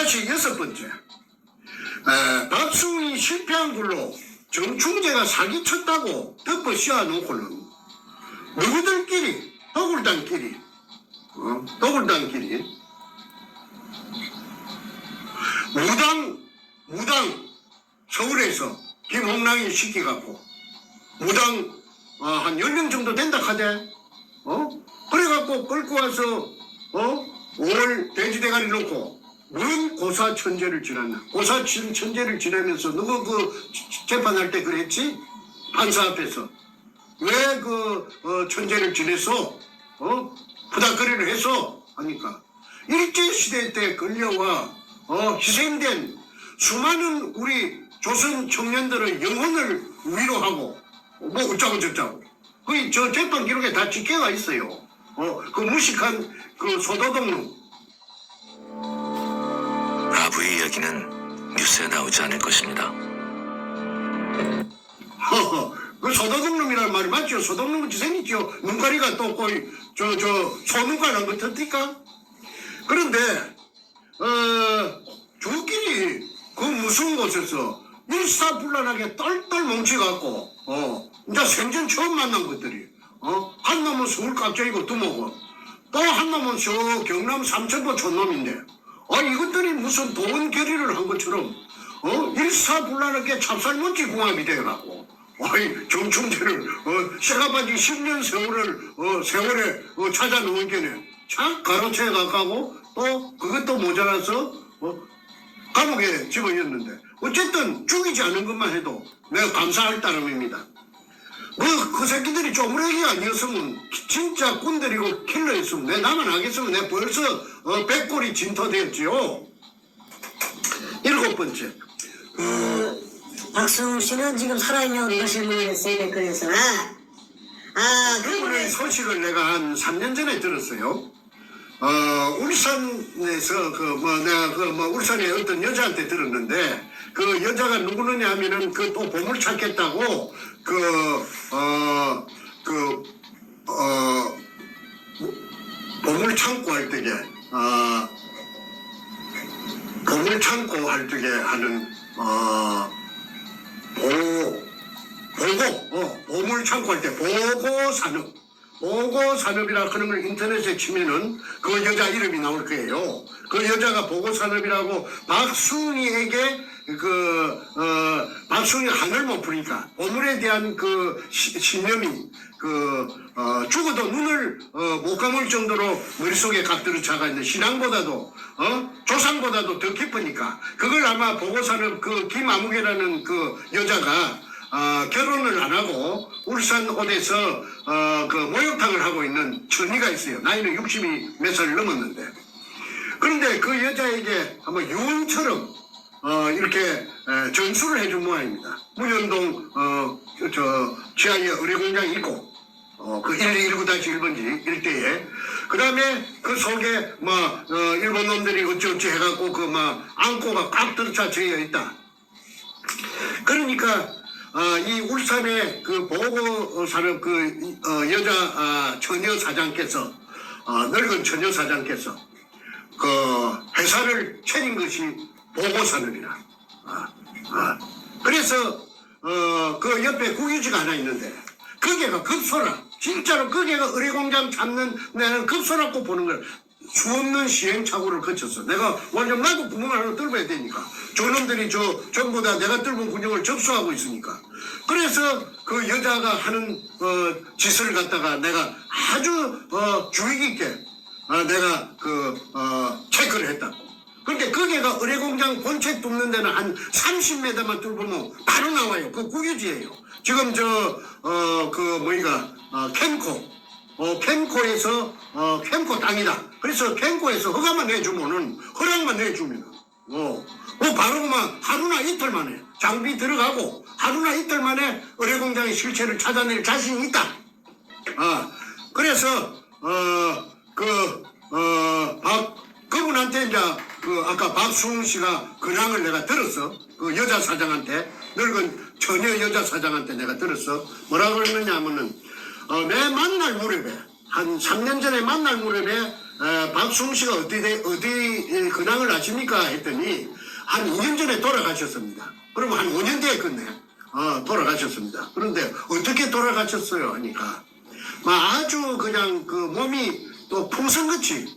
다시 6번째. 박수훈이 실패한 걸로 정충재가 사기쳤다고 덮어 씌워놓고는 누구들끼리 도굴단끼리 무당 서울에서 김홍랑이 시키갖고 무당 한 10명 정도 된다 하대. 그래갖고 끌고 와서 5월 돼지대가리 놓고 무슨 고사천재를 지났나. 고사천재를 지내면서 누구 그 재판할 때 그랬지? 판사 앞에서 왜 그 천재를 지냈어? 부닥거리를 했어? 하니까 일제시대 때 끌려와 희생된 수많은 우리 조선 청년들의 영혼을 위로하고 뭐 어쩌고 저쩌고 그 저 재판 기록에 다 집계가 있어요. 그 무식한 그 소도동로. 아부의 이야기는 뉴스에 나오지 않을 것입니다. 그 소도둑놈이라는 말이 맞죠? 소도둑놈같이 생겼죠? 눈가리가 또 거의 소눈가란 거 같으니까. 그런데 저끼리 그 무슨 곳에서 일사불란하게 똘똘 뭉쳐갖고 이제 생전 처음 만난 것들이 한 놈은 서울 깍쟁이고 두모고 또 한 놈은 저 경남 삼천포 촌놈인데 이것들이 무슨 도원 결의를 한 것처럼 일사불란하게 찹쌀먼지 궁합이 되어갖고 정충재를 새가바지 10년 세월에 찾아 놓은 게네 참 가로채 가까고 또 그것도 모자라서 감옥에 집어넣었는데 어쨌든 죽이지 않은 것만 해도 내가 감사할 따름입니다. 그 새끼들이 쪼무레기 아니었으면 진짜 꾼들이고 킬러였으면 내 나만 하겠으면 내가 벌써 백골이 진토되었지요. 7번째. 박수웅 씨는 지금 살아있냐고 이것을 물어봤어요, 댓글에서. 그분의 소식을 내가 한 3년 전에 들었어요. 울산에서 내가 울산에 어떤 여자한테 들었는데 그 여자가 누구느냐 하면은 그 또 보물 찾겠다고 보물 창고 할 적에 보물 창고 할 적에 하는 보물 창고 할 때 보고산업이라 그런 걸 인터넷에 치면은 그 여자 이름이 나올 거예요. 그 여자가 보고산업이라고 박순희에게 박순희 한을 못 푸니까 보물에 대한 그 신념이 죽어도 눈을 못 감을 정도로 머릿속에 갓들어 차가 있는 신앙보다도 조상보다도 더 깊으니까 그걸 아마 보고산업 그 김아무개라는 그 여자가 결혼을 안 하고 울산 어디서 그 목욕탕을 하고 있는 처니가 있어요. 나이는 60이 몇 살 넘었는데 그런데 그 여자에게 아마 유언처럼 이렇게 전수를 해준 모양입니다. 문현동 지하에 의료공장이 있고 그 1219-1번지 일대에 그 다음에 그 속에 일본 놈들이 어찌어찌 해갖고 안고가 꽉 들어차 되어 있다. 그러니까 이 울산의 그 보고산업 여자 처녀 사장께서 늙은 처녀 사장께서 그 회사를 차린 것이 보고산업이라. 그래서 그 옆에 국유지가 하나 있는데 거기가 급소라. 진짜로 거기가 의뢰공장 잡는 내는 급소라고 보는 걸 수없는 시행착오를 거쳤어. 내가 완전 나도 구멍을 하나 뚫어야 되니까. 저놈들이 전부 다 내가 뚫은 군용을 접수하고 있으니까. 그래서 그 여자가 하는 짓을 갖다가 내가 아주 주의 깊게 내가 체크를 했다고. 그런데 거기가 의뢰공장 본체 뚫는 데는 한 30m만 뚫으면 바로 나와요. 그 국유지예요. 지금 캠코에서 캠코 땅이다. 그래서 캠코에서 허가만 내주면은 허락만 내주면은 바로 그만 하루나 이틀 만에 장비 들어가고 하루나 이틀 만에 의뢰공장의 실체를 찾아낼 자신이 있다. 그래서 그분한테 이제 아까 박수웅 씨가 근황을 내가 들었어. 그 여자 사장한테 늙은 처녀 여자 사장한테 내가 들었어. 뭐라 그랬느냐 하면은 내 만날 무렵에 한 3년 전에 만날 무렵에 박수홍 씨가 어디 근황을 아십니까? 했더니 한 2년 전에 돌아가셨습니다. 그러면 한 5년 뒤에 끝내. 돌아가셨습니다. 그런데 어떻게 돌아가셨어요? 하니까 아주 그냥 그 몸이 또 풍선같이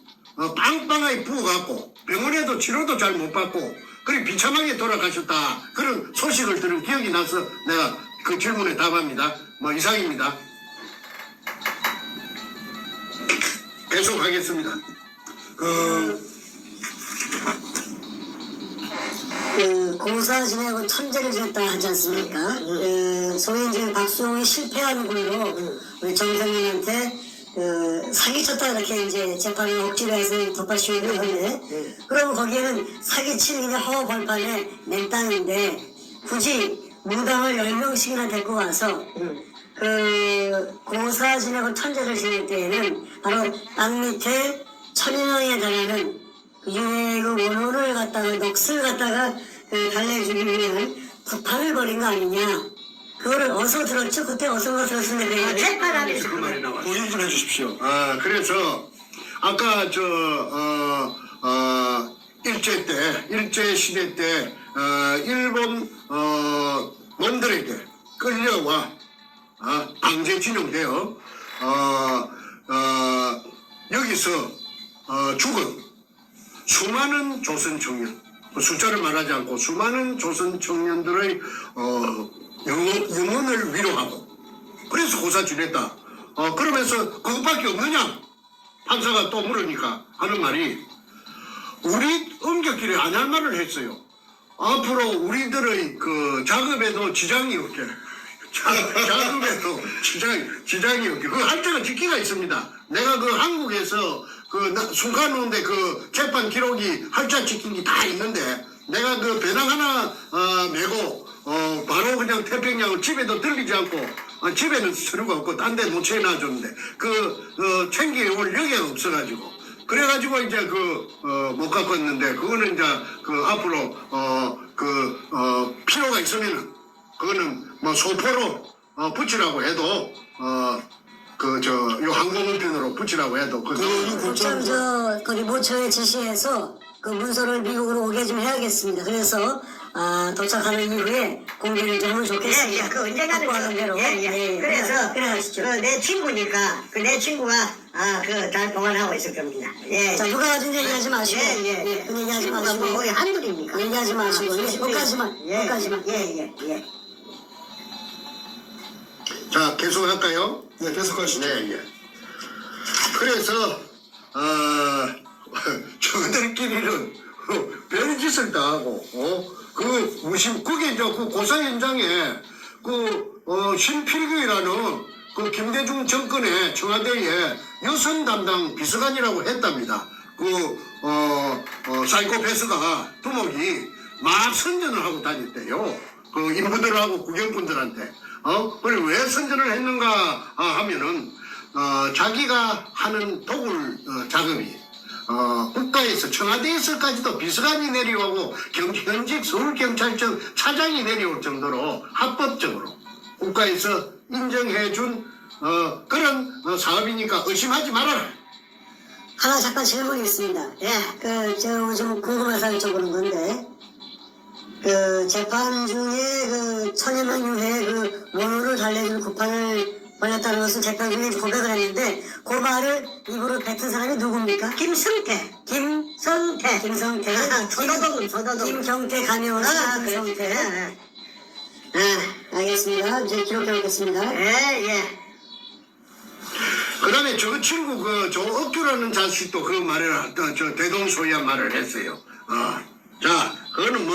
빵빵하게 부어갖고 병원에도 치료도 잘 못 받고 그리고 비참하게 돌아가셨다. 그런 소식을 들은 기억이 나서 내가 그 질문에 답합니다. 이상입니다. 계속하겠습니다. 공사 지내고 천재를 지냈다 하지 않습니까? 소위 이제 박수홍이 실패한 걸로 우리 정선님한테 사기쳤다 이렇게 이제 재판을 억지로 해서 덮어씌우는 건데 그럼 거기에는 사기친 그냥 허벌판에 낸 땅인데 굳이 무당을 10명씩이나 데리고 와서 공사 지내고 천재를 지낼 때에는 바로 땅 밑에 1000여명에 달하는 유해그 원혼을 갖다가 넋을 갖다가 달래주기 위한 구판을 벌인 거 아니냐. 그거를 어디서 들었죠? 그때 어디서 들었는데 재판하면서 그 말이 나왔어요. 고인 좀 해주십시오. 그래서 아까 일제 시대 때 일본 놈들에게 끌려와 강제 진용되어 여기서 죽은 수많은 조선 청년, 숫자를 말하지 않고 수많은 조선 청년들의 영혼을 위로하고 그래서 고사 지냈다. 그러면서 그것밖에 없느냐? 판사가 또 물으니까 하는 말이 우리 엄격히 안 할 말을 했어요. 앞으로 우리들의 그 작업에도 지장이 없게 작업에도 지장이 없게 그 할자가 직기가 있습니다. 내가 그 한국에서 순간운데 그 재판 기록이 할자 찍힌 게 다 있는데 내가 그 배낭 하나 메고 바로 그냥 태평양을 집에도 들리지 않고 집에는 서류가 없고 딴 데 놓쳐 놔줬는데 챙겨올 여기가 없어가지고 그래가지고 이제 못 갖고 있는데 그거는 이제 앞으로 필요가 있으면은 그거는 소포로 붙이라고 해도 요 항공우편으로 붙이라고 해도 참 거기 모처에 지시해서 그 문서를 미국으로 오게 좀 해야겠습니다. 그래서 도착하는 이후에 공개를 좀 하면 좋겠습니다. 그 언젠가는 하는 대로. 그래서 그래 하시죠. 내 친구니까 내 친구가 잘 보관하고 있을 겁니다. 자 누가 가진 얘기하지 마시고 그 얘기하지 마시고 뭐 거기 한둘입니까? 얘기하지 마시고 거기까지만. 자 계속할까요? 네, 계속하시죠. 네. 그래서 저들끼리는 별짓을 다 하고 그게 이제 그 고사 현장에 신필규라는 그 김대중 정권의 청와대에 여성 담당 비서관이라고 했답니다. 사이코패스가 두목이 막 선전을 하고 다녔대요. 그 인부들하고 국영분들한테. 그걸 왜 선전을 했는가 하면은 자기가 하는 도굴 작업이 국가에서 청와대에서까지도 비서관이 내려오고 현직 서울경찰청 차장이 내려올 정도로 합법적으로 국가에서 인정해준 그런 사업이니까 의심하지 말아라. 하나 잠깐 질문이 있습니다. 저 좀 궁금해서 여쭤보는 건데 재판 중에 천여명 유해 원호를 달래준 구판을 벌였다는 것은 재판 중에 고백을 했는데 그 말을 입으로 뱉은 사람이 누굽니까? 김성태. 조도독. 김경태 가명을 쓴 김성태. 알겠습니다. 이제 기록해 놓겠습니다. 그 다음에 저 친구 조억규라는 자식도 그 말을 대동소이한 말을 했어요. 자 그거는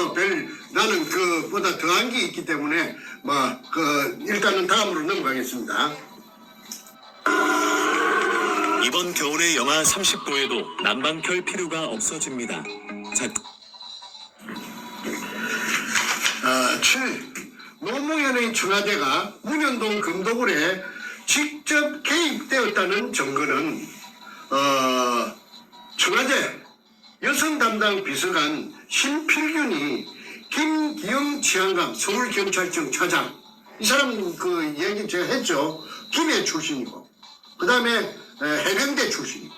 나는 그보다 더한 게 있기 때문에 일단은 다음으로 넘어가겠습니다. 이번 겨울에 영하 30도에도 난방 켤 필요가 없어집니다. 7. 노무현의 청와대가 문현동 금도굴에 직접 개입되었다는 증거는 청와대 여성 담당 비서관 신필균이 김기영 치안감 서울경찰청 차장 이 사람 얘기 제가 했죠. 김해 출신이고 그 다음에 해병대 출신이고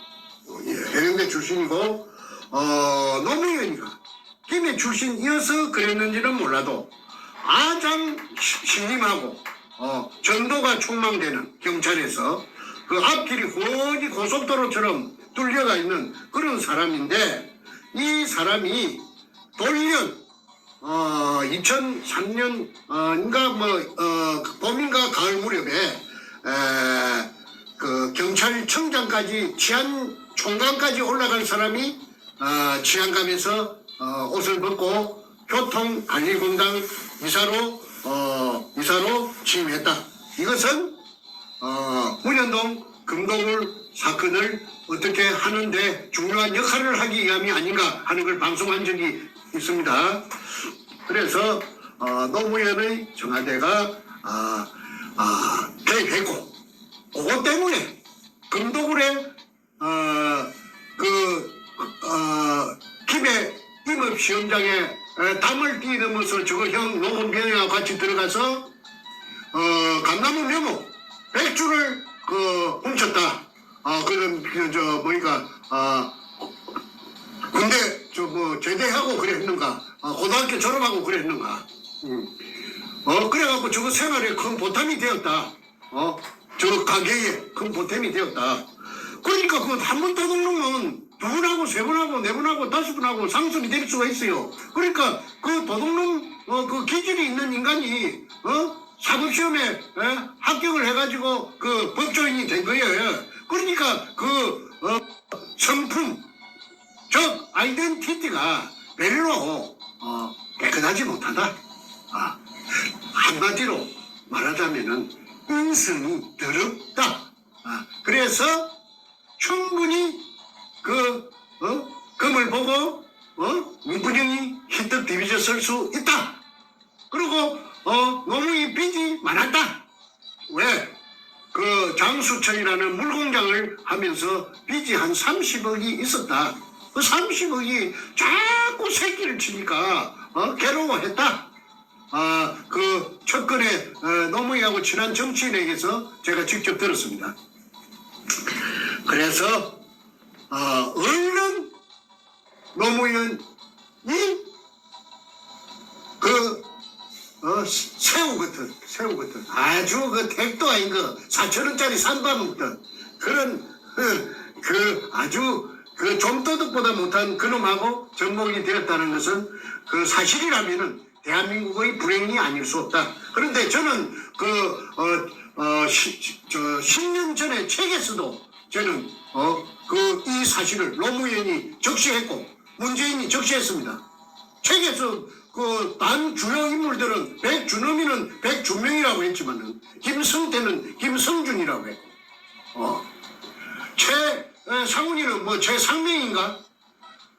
해병대 출신이고 노무현이가 김해 출신이어서 그랬는지는 몰라도 가장 신임하고 전도가 촉망되는 경찰에서 그 앞길이 훤히 고속도로처럼 뚫려가 있는 그런 사람인데 이 사람이 돌연 2003년인가 봄인가 가을 무렵에 그 경찰청장까지 치안총장까지 올라갈 사람이 치안감에서 옷을 벗고 교통관리공단 이사로 취임했다. 이것은 문현동 금동굴 사건을 어떻게 하는데 중요한 역할을 하기 위함이 아닌가 하는 걸 방송한 적이 있습니다. 그래서 노무현의 청와대가 개입했고 그것 때문에 금동굴에 김해 임업시험장에 담을 뛰어넘어서 저거 형 노원병이와 같이 들어가서 감나무 묘목 100주를 훔쳤다. 군대 제대하고 그랬는가, 고등학교 졸업하고 그랬는가. 그래갖고 저거 생활에 큰 보탬이 되었다. 저 가게에 큰 보탬이 되었다. 그러니까 그 한 번 도둑놈은 두 번하고 세 번하고 네 번하고 다섯 번하고 상습이 될 수가 있어요. 그러니까 그 도둑놈 그 기질이 있는 인간이 사법시험에 합격을 해가지고 그 법조인이 된 거예요. 그러니까 그 성품 즉 아이덴티티가 별로 깨끗하지 못하다. 한마디로 말하자면은 인성이 더럽다. 그래서 충분히 금을 보고 문분영이 히떡 디비져 설 수 있다. 그리고 노무현이 빚이 많았다. 왜? 그 장수철이라는 물공장을 하면서 빚이 한 30억이 있었다. 그 30억이 자꾸 새끼를 치니까 괴로워했다. 그 첫근에 노무현하고 친한 정치인에게서 제가 직접 들었습니다. 그래서 얼른 노무현이 새우 같은 아주 그 택도 아닌 거 4,000원짜리 산밥 먹던 그런 아주 그 좀도둑보다 못한 그놈하고 전복이 되었다는 것은 그 사실이라면은 대한민국의 불행이 아닐 수 없다. 그런데 저는 10년 전에 책에서도 저는 이 사실을 노무현이 적시했고 문재인이 적시했습니다. 책에서 단 주요 인물들은 백준엄이는 백준명이라고 했지만은 김성태는 김성준이라고 했고 최상훈이는 최상명인가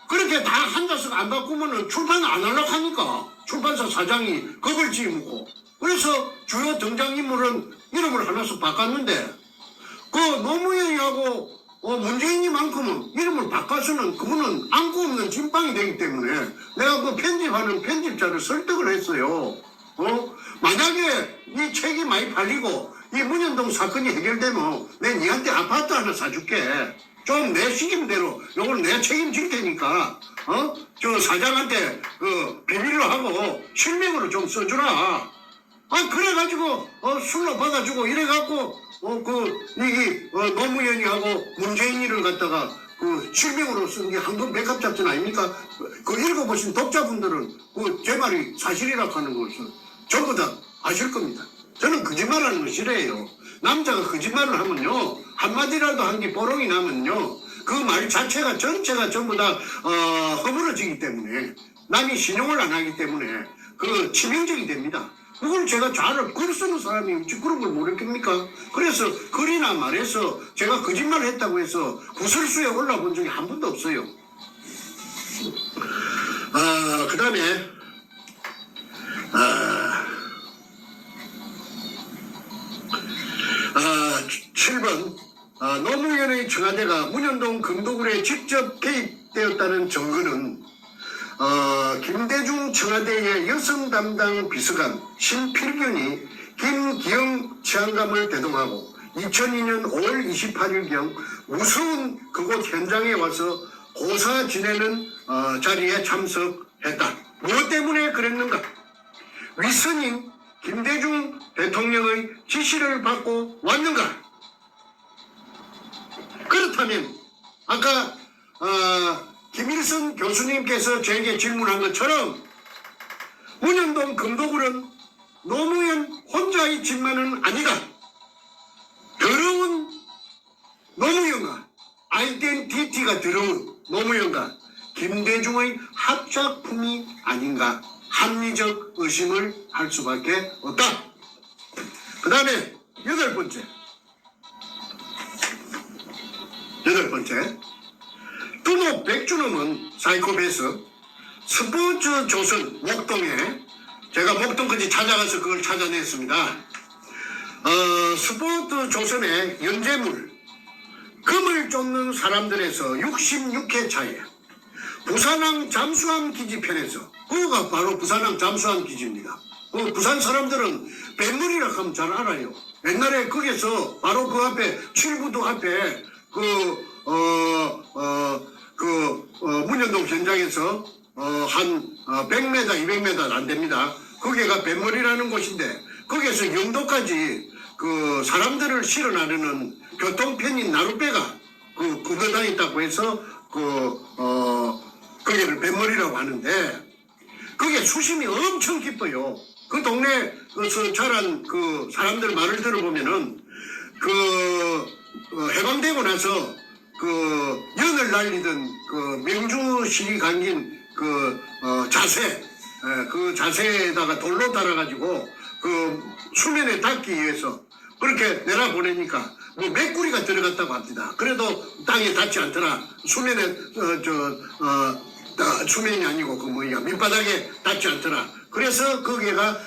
그렇게 다 한자씩 안 바꾸면은 출판 안 하려고 하니까 출판사 사장이 겁을 지으고 그래서 주요 등장인물은 이름을 하나씩 바꿨는데 그 노무현이하고 문재인이만큼은 이름을 바꿔서는 그분은 안고 없는 진빵이 되기 때문에 내가 그 편집하는 편집자를 설득을 했어요. 만약에 이 책이 많이 팔리고 이 문현동 사건이 해결되면 내가 니한테 아파트 하나 사줄게. 좀 내 시김대로 요걸 내가 책임질 테니까 저 사장한테 비밀로 하고 실명으로 좀 써주라. 그래가지고 술로 받아주고 이래갖고 노무현이하고 문재인이를 갖다가 실명으로 쓴 게 한돈 백합 작전 아닙니까? 읽어보신 독자분들은 제 말이 사실이라고 하는 것을 전부 다 아실 겁니다. 저는 거짓말하는 거 싫어해요. 남자가 거짓말을 하면요 한마디라도 한 게 뽀록이 나면요 그 말 자체가 전체가 전부 다 허물어지기 때문에 남이 신용을 안 하기 때문에 치명적이 됩니다. 그걸 제가 글 쓰는 사람이 어찌 그런 걸 모르겠습니까? 그래서 글이나 말해서 제가 거짓말을 했다고 해서 구설수에 올라본 적이 한 번도 없어요. 그 다음에 7번 노무현의 청와대가 문현동 금도굴에 직접 개입되었다는 증거는 김대중 청와대의 여성 담당 비서관 신필균이 김기영 치안감을 대동하고 2002년 5월 28일경 무서운 그곳 현장에 와서 고사 지내는 자리에 참석했다. 무엇 때문에 그랬는가? 윗선인 김대중 대통령의 지시를 받고 왔는가? 그렇다면 아까 김일성 교수님께서 저에게 질문한 것처럼 문현동 금도굴은 노무현 혼자의 집만은 아니다. 더러운 노무현과 아이덴티티가 더러운 노무현과 김대중의 합작품이 아닌가 합리적 의심을 할 수밖에 없다. 그 다음에 여덟 번째 두목 백주놈은 사이코패스 스포츠 조선 목동에 제가 목동까지 찾아가서 그걸 찾아냈습니다. 스포츠 조선의 연재물 금을 쫓는 사람들에서 66회 차에 부산항 잠수함 기지편에서 그거가 바로 부산항 잠수함 기지입니다. 부산 사람들은 뱃물이라 하면 잘 알아요. 옛날에 거기서 바로 그 앞에 칠구도 앞에 문현동 현장에서 한 100m, 200m 안 됩니다. 거기가 뱃물이라는 곳인데 거기에서 영도까지 그 사람들을 실어 나르는 교통편인 나룻배가 건너다 있다고 해서 거기를 뱃물이라고 하는데 그게 수심이 엄청 깊어요. 그 동네에서 자란 그 사람들 말을 들어보면은 해방되고 나서 연을 날리던 명주시 강긴 그 자세에다가 돌로 달아가지고 수면에 닿기 위해서 그렇게 내려보내니까 뭐 메꾸리가 들어갔다고 합니다. 그래도 땅에 닿지 않더라. 수면에 수면이 아니고 밑바닥에 닿지 않더라. 그래서 거기가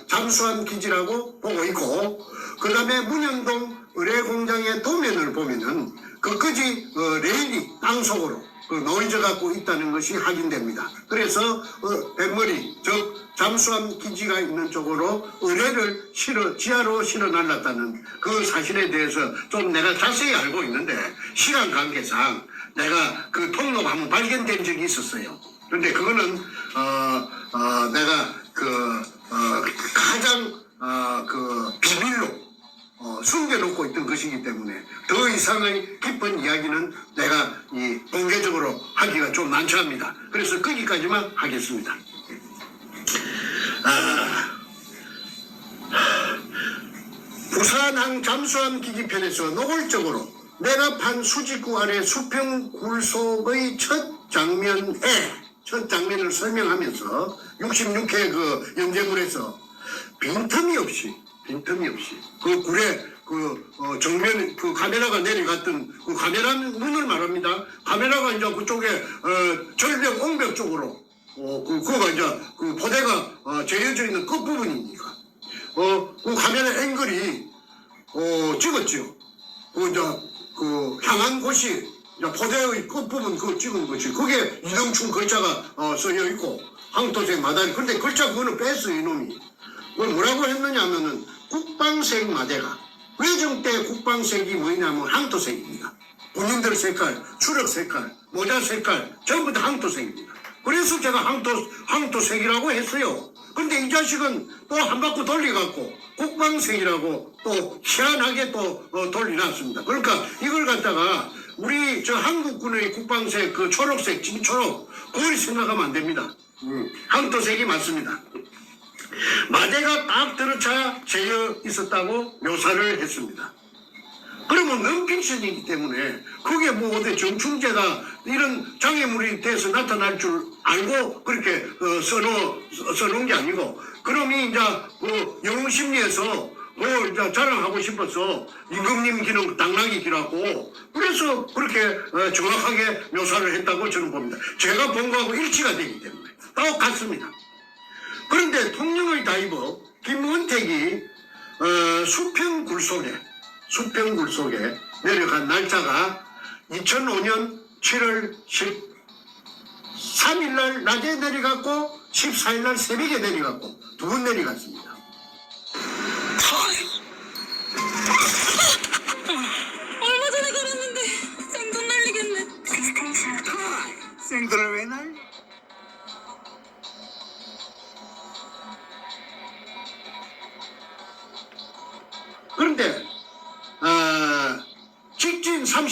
잠수함 기지라고 보고 있고, 그 다음에 문현동 의뢰공장의 도면을 보면은 끝까지 레일이 땅속으로 놓여져 갖고 있다는 것이 확인됩니다. 그래서 백머리 즉 잠수함 기지가 있는 쪽으로 의뢰를 지하로 실어 날랐다는 그 사실에 대해서 좀 내가 자세히 알고 있는데 시간 관계상 내가 그 통로가 한번 발견된 적이 있었어요. 그런데 그거는 내가 가장 비밀로 숨겨놓고 있던 것이기 때문에 더 이상의 깊은 이야기는 내가 공개적으로 하기가 좀 난처합니다. 그래서 거기까지만 하겠습니다. 부산항 잠수함 기지편에서 노골적으로 내가 판 수직구 아래 수평 굴속의 첫 장면을 설명하면서 66회 그 연재물에서 빈틈이 없이 그 굴에 정면 카메라가 내려갔던 그 카메라 눈을 말합니다. 카메라가 이제 그쪽에 절벽 옹벽 쪽으로 그거가 이제 그 포대가 재어져 있는 끝부분이니까 그 카메라 앵글이 찍었죠. 향한 곳이 포대의 끝부분 그거 찍은 것이 그게 이등충 글자가 써여 있고 항토색 마다리. 근데 글자 그거는 뺐어요 이놈이. 뭐라고 했느냐 하면은 국방색 마대가 외정 때 국방색이 뭐냐면 항토색입니다. 군인들 색깔, 추력 색깔, 모자 색깔 전부 다 항토색입니다. 그래서 제가 항토색이라고 했어요. 근데 이 자식은 또 한 바퀴 돌려갖고 국방색이라고 또 희한하게 또 돌려놨습니다. 그러니까 이걸 갖다가 우리 저 한국군의 국방색 그 초록색 진초록 그걸 생각하면 안 됩니다. 항토색이 맞습니다. 마대가 딱 들어차 재어 있었다고 묘사를 했습니다. 그러면 non-fiction이기 때문에 그게 뭐 어디 정충제가 이런 장애물이 돼서 나타날 줄 알고 그렇게 써놓은 게 아니고, 그럼이 이제 영웅심리에서 이제 자랑하고 싶어서 임금님 기는 당나귀 기라고 그래서 그렇게 정확하게 묘사를 했다고 저는 봅니다. 제가 본 거하고 일치가 되기 때문에 똑같습니다. 그런데 통영의 다이버 김원택이 수평 굴속에 내려간 날짜가 2005년 7월 13일 날 낮에 내려갔고 14일 날 새벽에 내려갔고 두 번 내려갔습니다.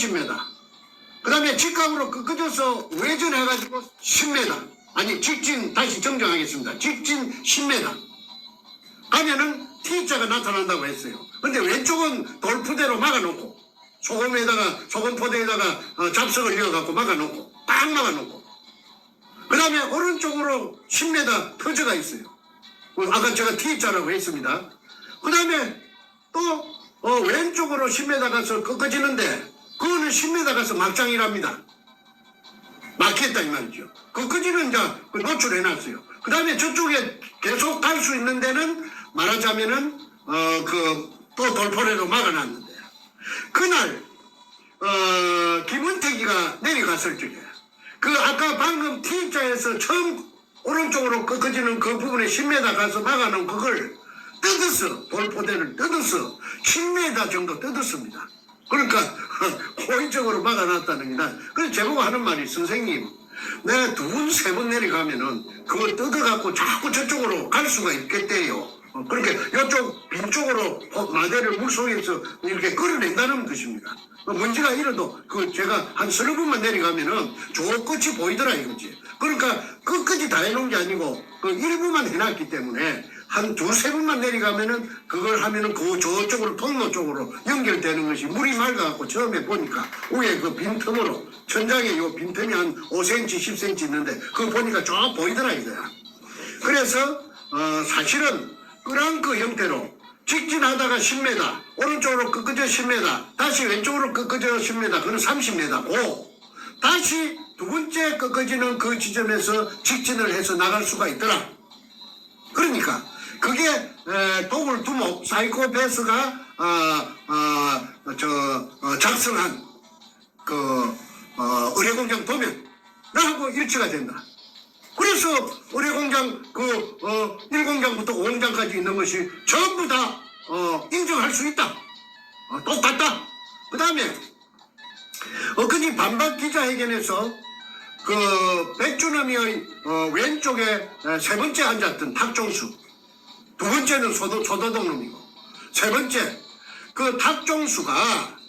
30m. 그 다음에 직각으로 꺾어져서 외전해가지고 10m. 아니, 직진, 다시 정정하겠습니다. 직진 10m. 가면은 T자가 나타난다고 했어요. 근데 왼쪽은 돌푸대로 막아놓고, 소금포대에다가 잡석을 이어갖고 막아놓고, 딱 막아놓고. 그 다음에 오른쪽으로 10m 터져가 있어요. 아까 제가 T자라고 했습니다. 그 다음에 또 왼쪽으로 10m 가서 꺾어지는데 그거는 10m 가서 막장이랍니다. 막혔다 이 말이죠. 꺾어지는 이제 노출해놨어요. 그 다음에 저쪽에 계속 갈 수 있는 데는 말하자면은 또 돌포대로 막아놨는데 그날 김은택이가 내려갔을 적에 아까 방금 T자에서 처음 오른쪽으로 꺾어지는 그 부분에 10m 가서 막아놓은 그걸 뜯었어. 돌포대를 뜯었어. 10m 정도 뜯었습니다. 그러니까 호의적으로 막아놨다는 게 그래서 제보고 하는 말이 선생님 내가 2번, 3번 내려가면은 그걸 뜯어갖고 자꾸 저쪽으로 갈 수가 있겠대요. 그렇게 이쪽 빈쪽으로 마대를 물속에서 이렇게 끌어낸다는 것입니다. 문제가 이래도 제가 한 30분만 내려가면은 저 끝이 보이더라 이거지. 그러니까 끝까지 다 해놓은 게 아니고 일부만 해놨기 때문에 한 2-3분만 내려가면은 그걸 하면은 저쪽으로 통로 쪽으로 연결되는 것이 물이 맑아갖고 처음에 보니까 위에 그 빈틈으로 천장에 요 빈틈이 한 5cm, 10cm 있는데 그거 보니까 쭉 보이더라 이거야. 그래서 사실은 끄랑크 형태로 직진하다가 10m, 오른쪽으로 꺾어져 10m, 다시 왼쪽으로 꺾어져 10m, 그건 30m고 다시 두 번째 꺾어지는 그 지점에서 직진을 해서 나갈 수가 있더라. 그러니까 그게 독을 두목 사이코패스가 작성한 의뢰공장 도면 나하고 일치가 된다. 그래서 의뢰공장 1공장부터 5공장까지 있는 것이 전부 다 인정할 수 있다. 똑같다. 그 다음에 엊그제 반박 기자회견에서 백준엄이 왼쪽에 세 번째 앉았던 탁종수, 두 번째는 소도동 놈이고, 세 번째 탁종수가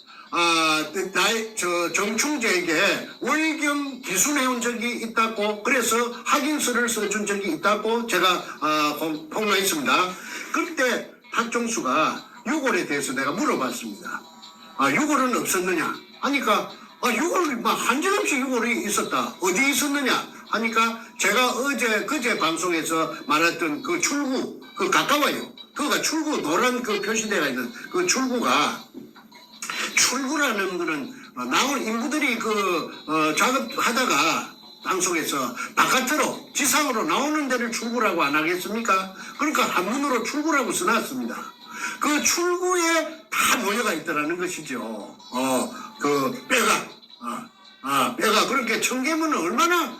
정충재에게 월경 기순해온 적이 있다고, 그래서 확인서를 써준 적이 있다고 제가 폭로했습니다. 그때 탁종수가 6월에 대해서 내가 물어봤습니다. 6월은 없었느냐 하니까 6월 한정없이 6월이 있었다. 어디 있었느냐 하니까 제가 그제 방송에서 말했던 그 출구 가까워요. 그거가 출구 노란 표시대가 있는 그 출구라는 거는 나온 인부들이 작업하다가 방송에서 바깥으로 지상으로 나오는 데를 출구라고 안 하겠습니까? 그러니까 한문으로 출구라고 써놨습니다. 그 출구에 다 모여가 있더라는 것이죠. 뼈가 그렇게 청계문은 얼마나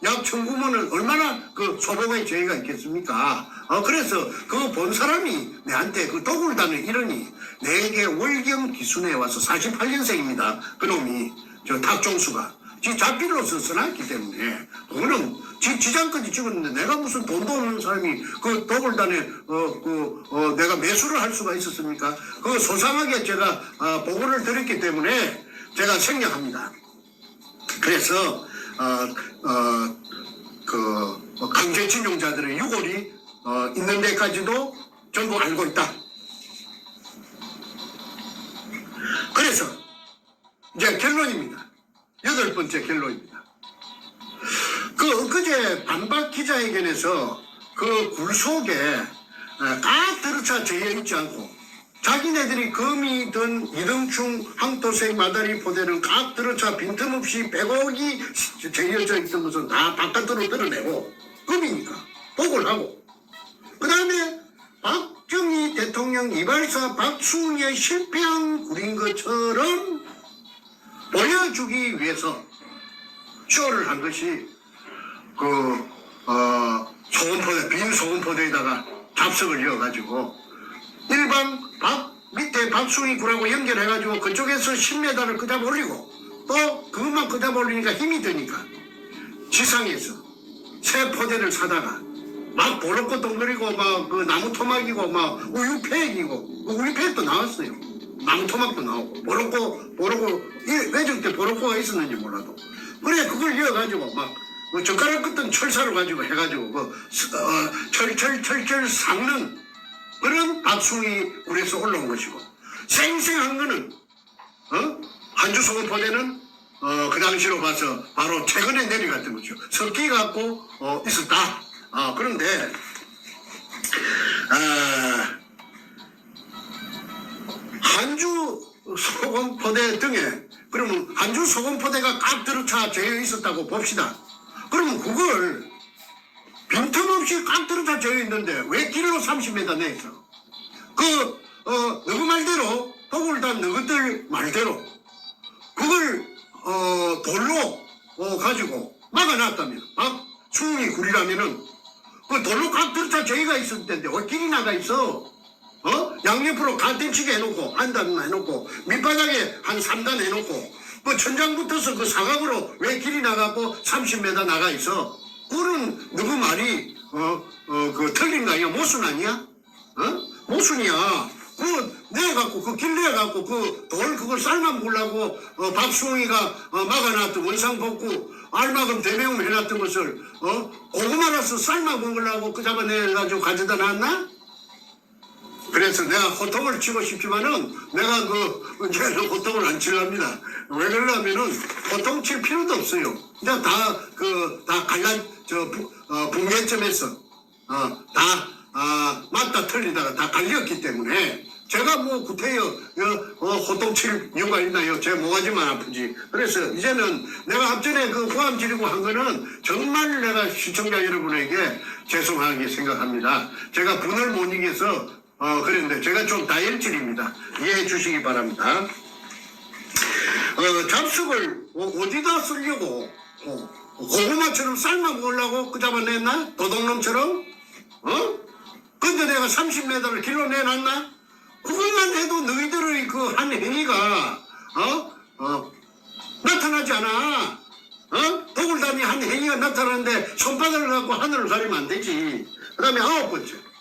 약 청구문은 얼마나 소복의 죄가 있겠습니까? 그래서 그거 본 사람이 내한테 독을 다는 이러니 내게 월경 기순에 와서 48년생입니다. 그놈이 탁종수가 지 자필로서 써놨기 때문에 그거는 지장까지 찍었는데 내가 무슨 돈도 없는 사람이 독을 단에 내가 매수를 할 수가 있었습니까? 그거 소상하게 제가 보고를 드렸기 때문에 제가 생략합니다. 그래서 강제징용자들의 유골이 있는 데까지도 전부 알고 있다. 그래서 이제 결론입니다. 8번째 결론입니다. 엊그제 반박 기자회견에서 굴 속에 꽉 들어차 재여 있지 않고 자기네들이 금이든 이등충 항토색 마다리 포대는 꽉 들어차 빈틈없이 100억이 재여져 있던 것은 다 바깥으로 드러내고 금이니까 복을 하고 그 다음에 박정희 대통령 이발사 박수웅의 실패한 굴인 것처럼 보여주기 위해서 쇼를 한 것이 소금포대, 빈 소금포대에다가 잡석을 이어가지고 일반 밑에 박수웅이 굴하고 연결해가지고 그쪽에서 10m를 끄잡아 올리고 또 그것만 끄잡아 올리니까 힘이 드니까 지상에서 새 포대를 사다가 막 보럽고 동그리고 나무 토막이고 우유팩이고 우유팩도 나왔어요. 망토막도 나오고 보로코 외정 때 보로코가 있었는지 몰라도 그래 그걸 이어가지고 막 젓가락 끝은 철사를 가지고 해가지고 철철 삭는 그런 박숭이 굴에서 올라온 것이고 생생한 거는 한주 소금포대는 그 당시로 봐서 바로 최근에 내려갔던 거죠. 석기 갖고 있었다. 그런데 한주 소금포대 등에 그러면 한주 소금포대가 꽉 들어차 재어 있었다고 봅시다. 그러면 그걸 빈틈없이 꽉 들어차 재어 있는데 왜 길로 30m 내있어? 너그 말대로 독을 단 너희들 말대로 그걸 돌로 가지고 막아놨다면 박숭이 굴이라면은 그 돌로 꽉 들어차 저희가 있을 텐데 왜 길이 나가 있어? 양옆으로 간텐치게 해놓고 한 단 해놓고 밑바닥에 한 3단 해놓고 그 천장 붙어서 그 사각으로 왜 길이 나가고 30m 나가 있어? 그런 누구 말이 그 틀린 거 아니야? 모순 아니야? 모순이야. 내갖고 그 길 내갖고 그 돌 그걸 삶아 먹으려고 박수홍이가 막아놨던 원상복구 알마금 대매움 해놨던 것을 고구마라서 삶아 먹으려고 그 잡아내가지고 가져다 놨나? 그래서 내가 호통을 치고 싶지만은 내가 이제는 호통을 안 칠랍니다. 왜 그러냐면은 호통 칠 필요도 없어요. 이제 다 갈란 분계점에서 맞다 틀리다가 다 갈렸기 때문에 제가 구태여 호통 칠 이유가 있나요? 제 모가지만 아프지. 그래서 이제는 내가 앞전에 호암 지르고 한 거는 정말 내가 시청자 여러분에게 죄송하게 생각합니다. 제가 분을 못 이겨서 그런데 제가 좀 다혈질입니다. 이해해 주시기 바랍니다. 잡석을 어디다 쓰려고 고구마처럼 삶아 먹으려고 그 잡아냈나? 도둑놈처럼? 근데 내가 30m를 길로 내놨나? 그것만 해도 너희들의 그 한 행위가 나타나지 않아. 독을담이 한 행위가 나타나는데 손바닥을 갖고 하늘을 가리면 안 되지. 그 다음에 9번째.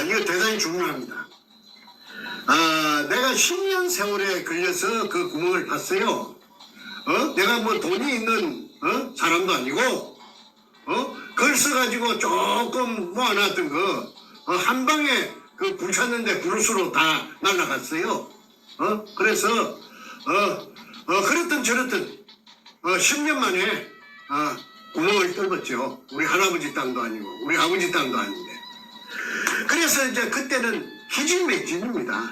이거 대단히 중요합니다. 내가 10년 세월에 걸려서 그 구멍을 봤어요. 내가 돈이 있는 사람도 아니고 글 써가지고 조금 모아놨던 거 한 방에 불 찼는데 불수로 다 날아갔어요. 그래서 그랬던 저랬던 10년 만에 구멍을 뚫었죠. 우리 할아버지 땅도 아니고 우리 아버지 땅도 아닌데. 그래서 이제 그때는 기진맥진입니다.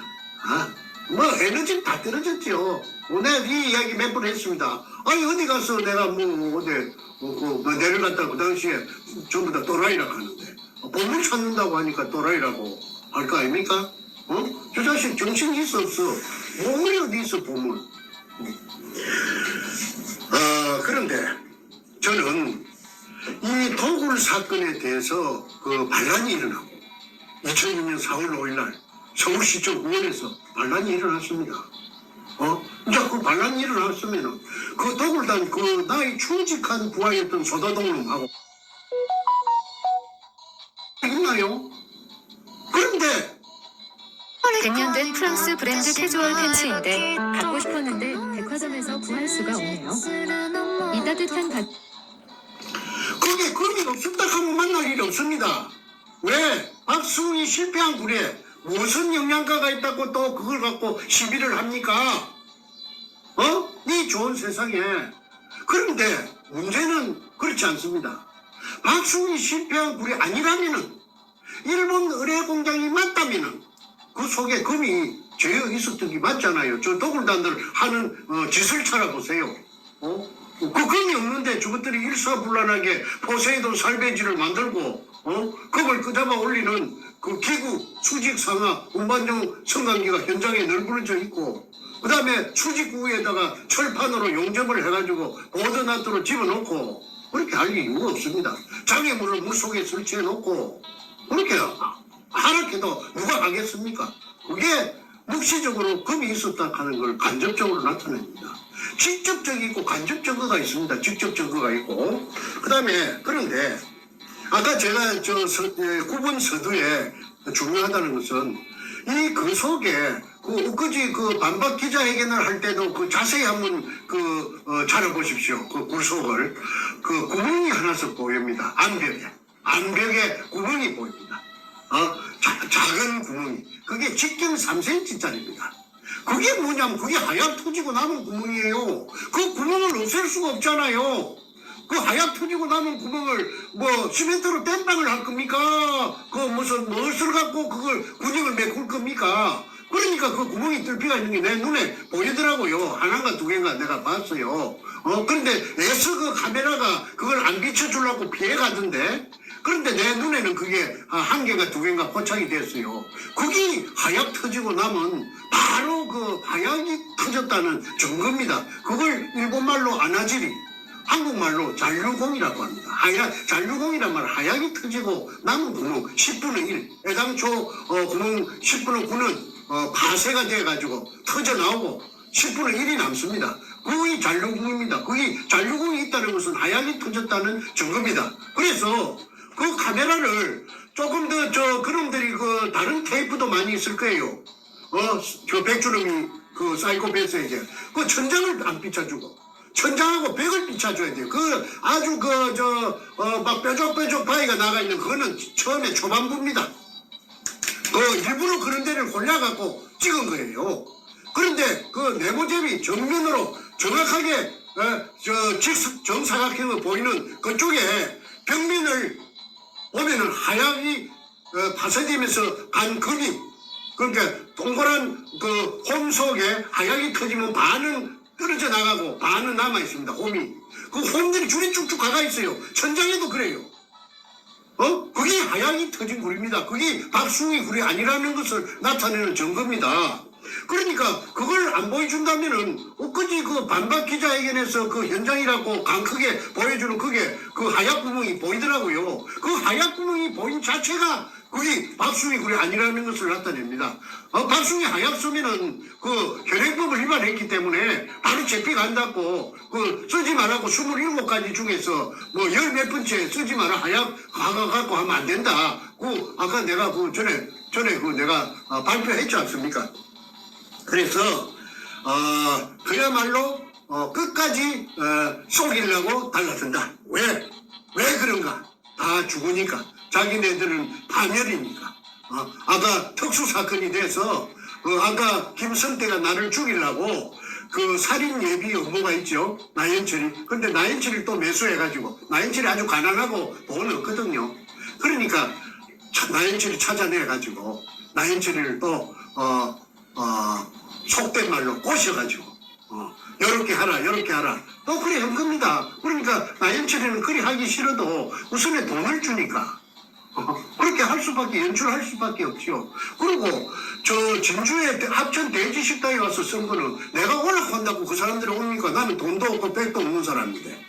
에너지 다 떨어졌죠. 내가 이 이야기 몇 번 했습니다. 아니 어디 가서 내가 어디 내려갔다 그 당시에 전부 다 또라이라고 하는데 보물 찾는다고 하니까 또라이라고 할 거 아닙니까? 저 자식 정신이 있어 없어? 보물이 어디 있어 보물? 그런데 저는 이 도굴 사건에 대해서 반란이 일어나고 2006년 4월 5일 날 서울시청 의원에서 반란이 일어났습니다. 이제 그 반란이 일어났으면은 그 도굴단 나의 충직한 부하였던 소다동놈하고 있나요? 그런데 100년 된 프랑스 브랜드 캐주얼 팬츠인데 갖고 싶었는데 백화점에서 구할 수가 없네요. 이 따뜻한 그게 금이 없었다 하면 만날 일이 없습니다. 왜? 박수홍이 실패한 굴에 무슨 영양가가 있다고 또 그걸 갖고 시비를 합니까? 이 좋은 세상에. 그런데 문제는 그렇지 않습니다. 박수홍이 실패한 굴이 아니라면은 일본 의뢰 공장이 맞다면은 그 속에 금이 재어 있었던 게 맞잖아요. 저 도굴단들 하는 짓을 찾아보세요. 그 금이 없는데 저것들이 일사불란하게 포세이돈 살배지를 만들고 그걸 끄잡아 올리는 그 기구 수직 상하 운반용 성관기가 현장에 널브러져 있고 그 다음에 수직 위에다가 철판으로 용접을 해가지고 보드나트로 집어넣고 그렇게 할 이유가 없습니다. 장애물을 물속에 설치해놓고 그렇게 하락해도 누가 하겠습니까? 그게 묵시적으로 금이 있었다 하는 걸 간접적으로 나타냅니다. 직접적 있고 간접 증거가 있습니다. 직접 증거가 있고 그 다음에 그런데 아까 제가 9번 서두에 중요하다는 것은 그 속에 엊그제 그 반박 기자회견을 할 때도 그 자세히 한번 찾아보십시오. 그 굴속을. 그 구멍이 하나씩 보입니다. 암벽에 구멍이 보입니다. 작은 구멍이. 그게 직경 3cm짜리입니다. 그게 뭐냐면 그게 하얗 터지고 남은 구멍이에요. 그 구멍을 없앨 수가 없잖아요. 그 하얗 터지고 남은 구멍을 뭐 시멘트로 땜빵을 할 겁니까? 그 무슨 무엇을 갖고 그걸 군형을 메꿀 겁니까? 그러니까 그 구멍이 뚫기가 있는 게 내 눈에 보이더라고요. 하나인가 두 개인가 내가 봤어요. 그런데 애써 그 카메라가 그걸 안 비춰주려고 피해가던데. 그런데 내 눈에는 그게 한 개가 두 개인가 포착이 됐어요. 그게 하얗 터지고 나면 바로 그 하약이 터졌다는 증거입니다. 그걸 일본말로 아나지리, 한국말로 잔류공이라고 합니다. 잔류공이란 말은 하약이 터지고 남은 구멍 10분의 1. 애당초 구멍 10분의 9는 파쇄가 돼가지고 터져 나오고 10분의 1이 남습니다. 그게 잔류공입니다. 그게 잔류공이 있다는 것은 하약이 터졌다는 증거입니다. 그래서 그 카메라를 조금 더 그놈들이 그 다른 테이프도 많이 있을 거예요. 저 백주름이 그 사이코패스에게 그 천장을 안 비춰주고 천장하고 벽을 비춰줘야 돼요. 그 아주 막 뾰족뾰족 바위가 나가 있는 그거는 처음에 초반부입니다. 일부러 그런 데를 골라갖고 찍은 거예요. 그런데 그 네모잽이 정면으로 정확하게 정사각형으로 보이는 그쪽에 벽면을 보면은 하얗게 파쇄되면서 간 금이 그러니까 동그란 그 홈 속에 하얗게 터지면 반은 떨어져 나가고 반은 남아 있습니다. 홈이 그 홈들이 줄이 쭉쭉 가가 있어요. 천장에도 그래요. 그게 하얗게 터진 굴입니다. 그게 박숭이 굴이 아니라는 것을 나타내는 증거입니다. 그러니까 그걸 안 보여준다면은 엊그제 그 반박 기자회견에서 그 현장이라고 강크게 보여주는 그게 그 하얗 구멍이 보이더라고요. 그 하얗 구멍이 보인 자체가 그게 박숭이 굴이 아니라는 것을 나타냅니다. 박숭이 하얗 쓰면은 그 현행법을 위반했기 때문에 바로 재피간다고 그 쓰지 말라고 27가지 중에서 뭐 열 몇 번째 쓰지 마라 하얗 가갖고 하면 안 된다. 아까 내가 전에 내가 발표했지 않습니까? 그래서 그야말로 끝까지 속이려고 달라든다. 왜 그런가? 다 죽으니까. 자기네들은 파멸이니까. 아까 특수사건이 돼서 아까 김성태가 나를 죽이려고 그 살인 예비 업무가 있죠. 나연철이. 근데 나연철을 또 매수해가지고 나연철이 아주 가난하고 돈이 없거든요. 그러니까 나연철이 찾아내가지고 나연철이를 또 속된 말로 꼬셔가지고 요렇게 하라 또 그래 한 겁니다. 그러니까 나연철이는 그리 하기 싫어도 우선에 돈을 주니까 그렇게 할 수밖에 연출할 수밖에 없죠. 그리고 저 진주에 합천 대지식당에 와서 쓴 거는 내가 올라간다고 그 사람들이 옵니까? 나는 돈도 없고 백도 없는 사람인데.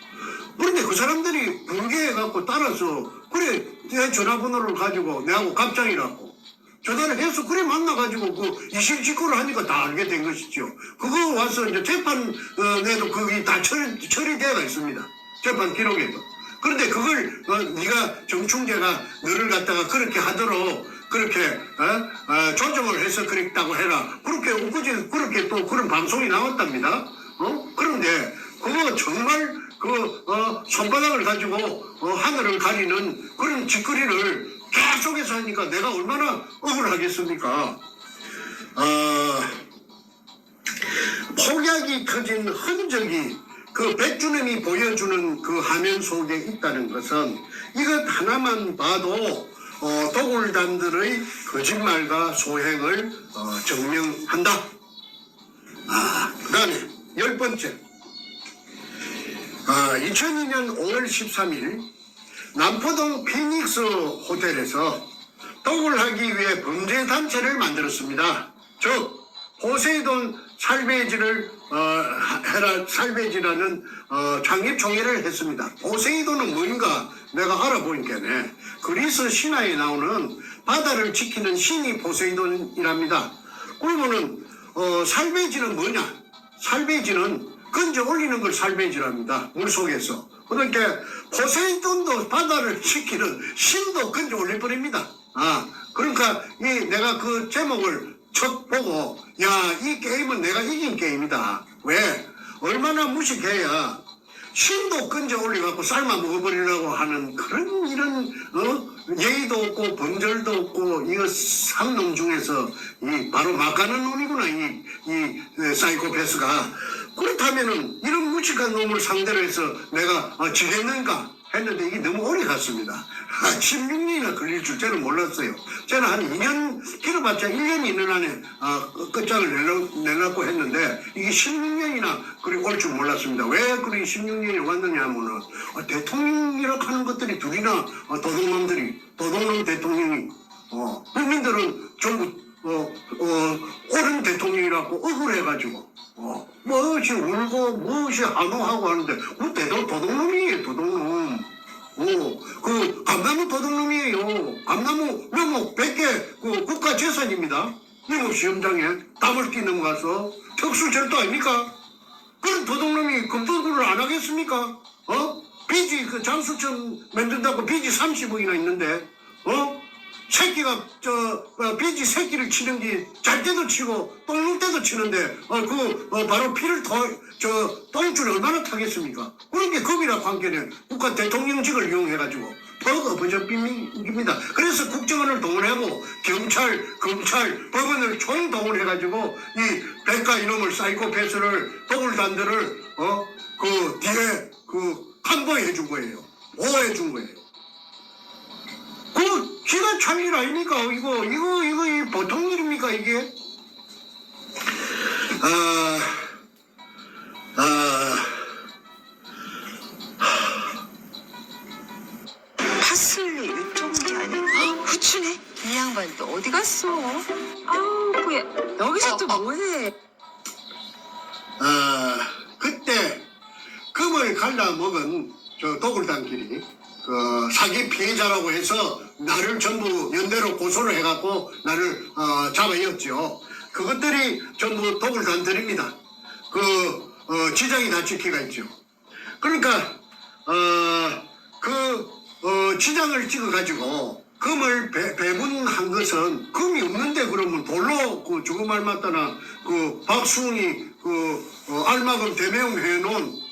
그런데 그 사람들이 불개해갖고 따라서 그래 내 전화번호를 가지고 내하고 갑장이라고 전화를 해서 그래 만나가지고 그 이실직고를 하니까 다 알게 된 것이죠. 그거 와서 이제 재판에도 그게 다 처리되어 있습니다. 재판 기록에도. 그런데 그걸 네가 정충재가 너를 갖다가 그렇게 하도록 그렇게 조정을 해서 그랬다고 해라. 그렇게 엊그제 그렇게 또 그런 방송이 나왔답니다. 그런데 그거 정말 손바닥을 가지고 하늘을 가리는 그런 짓거리를 계속해서 하니까 내가 얼마나 억울하겠습니까? 폭약이 터진 흔적이 그 백주님이 보여주는 그 화면 속에 있다는 것은 이것 하나만 봐도 도굴단들의 거짓말과 소행을 증명한다. 그 다음에 10번째 2002년 5월 13일 남포동 피닉스 호텔에서 도굴하기 위해 범죄단체를 만들었습니다. 즉 포세이돈 살베이지를 살베이지라는 창립총회를 했습니다. 포세이돈은 뭔가 내가 알아보니까네 그리스 신화에 나오는 바다를 지키는 신이 포세이돈이랍니다. 그러면은 살베이지는 뭐냐? 살베이지는 건져 올리는 걸 살베이지랍니다. 물속에서. 그러니까 포세이돈도 바다를 지키는 신도 건져 올릴 뻔입니다. 그러니까 내가 그 제목을 첫 보고 야, 이 게임은 내가 이긴 게임이다. 왜? 얼마나 무식해야 신도 끈져 올려갖고 삶아 먹어버리려고 하는 그런 이런 예의도 없고 범절도 없고 이거 삼놈 중에서 이 바로 막가는 놈이구나 이 사이코패스가. 그렇다면은 이런 무식한 놈을 상대로 해서 내가 지겠는가 했는데 이게 너무 오래 갔습니다. 16년이나 걸릴 줄 저는 몰랐어요. 저는 한 2년 길어봤자 1년 이내 안에 끝장을 내려고 했는데 이게 16년이나 그리 올 줄 몰랐습니다. 왜 그리 16년이 왔느냐 하면은 대통령이라고 하는 것들이 둘이나 도둑놈 대통령이 국민들은 전부 옳은 대통령이라고 억울해가지고 무엇이 울고 무엇이 한호하고 하는데 그 도둑놈이에요. 도둑놈. 그 감나무 도둑놈이에요. 감나무 묘목 100개 그 국가 재산입니다. 묘목 시험장에 담을 끼 넘어가서 특수절도 아닙니까? 그런 도둑놈이 금도구를 안 하겠습니까? 빚이 그 장수천 만든다고 빚이 30억이나 있는데 새끼가 빚이 새끼를 치는 게 잘 때도 치고 똥눌 때도 치는데 바로 피를 똥줄 얼마나 타겠습니까? 그런 게 겁이라고 한 게는 국가 대통령직을 이용해가지고 버거버저입니다. 그래서 국정원을 동원하고 경찰, 검찰, 법원을 총동원해가지고 이 백가 이놈을 사이코패스를 도굴단들을 그 뒤에 한보해 준 거예요. 보호해 준 거예요. 그 기가 찰 일 아닙니까? 이거 보통 일입니까 이게? 파슬리 유통기 아니야? 후추네? 이 양반 또 어디 갔어? 아우 뭐야 여기서 또 뭐해? 그때 금을 갈라 먹은 저 도굴단끼리 사기 피해자라고 해서 나를 전부 연대로 고소를 해갖고 나를 잡아였죠. 그것들이 전부 도굴단들입니다. 지장이 다 찍히가 있죠. 그러니까 지장을 찍어가지고 금을 배분한 것은 금이 없는데 그러면 돌로 죽음 알맞다나 박수웅이 알마금 대매용 해놓은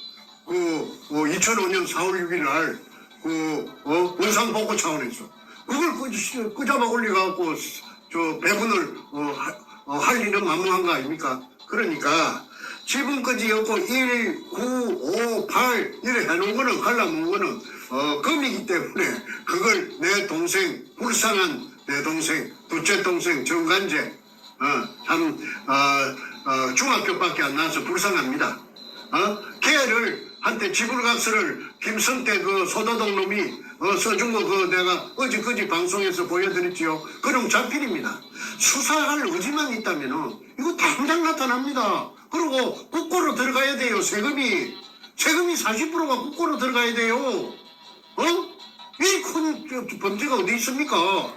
2005년 4월 6일 날 원상복구 차원에서 그걸 끄잡아 올려갖고 배분을 할 일은 만무한 거 아닙니까? 그러니까 지금까지 였고 1, 9, 5, 8 이렇게 해놓은 거는 갈라먹은 거는 금이기 때문에 그걸 내 동생 불쌍한 내 동생 둘째 동생 정간재 참 중학교밖에 안 나와서 불쌍합니다. 걔를 한테 지불각서를 김성태 소도동 놈이 써준 거 내가 어제그제 방송에서 보여드렸지요. 그럼 자필입니다. 수사할 의지만 있다면은 이거 당장 나타납니다. 그리고 국고로 들어가야 돼요. 세금이 40%가 국고로 들어가야 돼요. 이 큰 범죄가 어디 있습니까?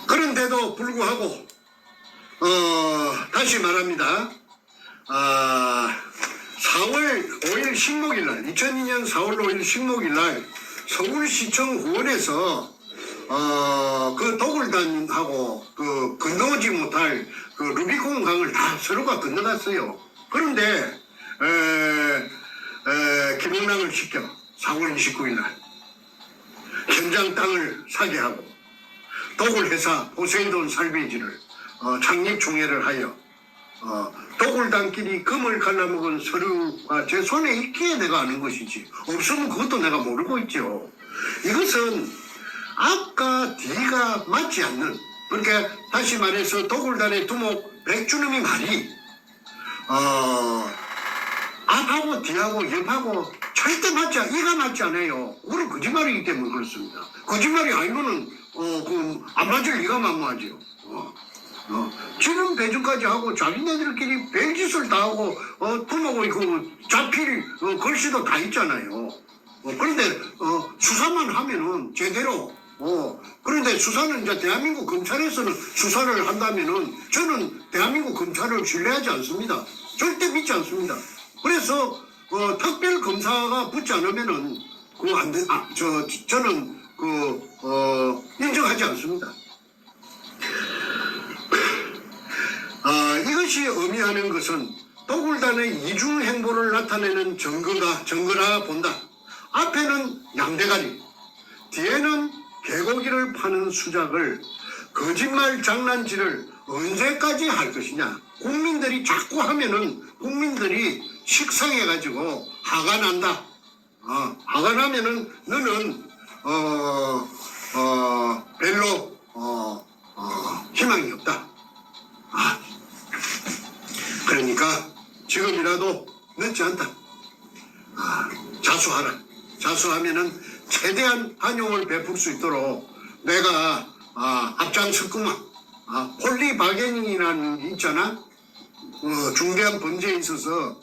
그런데도 불구하고 다시 말합니다. 4월 5일 식목일날 2002년 4월 5일 식목일날 서울시청 후원에서 그 도굴단하고 건너오지 못할 루비콘 강을 다 서로가 건너갔어요. 그런데 김영랑을 시켜 4월 29일 날 현장 땅을 사게 하고 도굴회사 포세이돈 살베이지를 창립 총회를 하여 도굴단끼리 금을 갈라먹은 서류가 제 손에 있기에 내가 아는 것이지 없으면 그것도 내가 모르고 있죠. 이것은 앞과 뒤가 맞지 않는, 그러니까 다시 말해서 도굴단의 두목 백주놈이 말이 앞하고 뒤하고 옆하고 절대 이가 맞지 않아요. 그건 거짓말이기 때문에 그렇습니다. 거짓말이 아니면은 안 맞을 리가 만무하죠. 지금 배주까지 하고 자기네들끼리 별짓을 다 하고 두목의 자필 글씨도 다 있잖아요. 그런데 수사만 하면은 제대로 그런데 수사는 이제 대한민국 검찰에서는 수사를 한다면은 저는 대한민국 검찰을 신뢰하지 않습니다. 절대 믿지 않습니다. 그래서 특별 검사 검사가 붙지 않으면은 그거 안 돼. 저는 인정하지 않습니다. 이것이 의미하는 것은 도굴단의 이중 행보를 나타내는 증거라 본다. 앞에는 양대가리, 뒤에는 개고기를 파는 수작을 거짓말 장난질을 언제까지 할 것이냐. 국민들이 자꾸 하면은 국민들이 식상해가지고 화가 난다. 화가 나면은 너는 별로 희망이 없다. 그러니까 지금이라도 늦지 않다. 자수하라. 자수하면은 최대한 한용을 베풀 수 있도록 내가 앞장섰구만. 폴리바게닝이라는 게 있잖아. 중대한 범죄에 있어서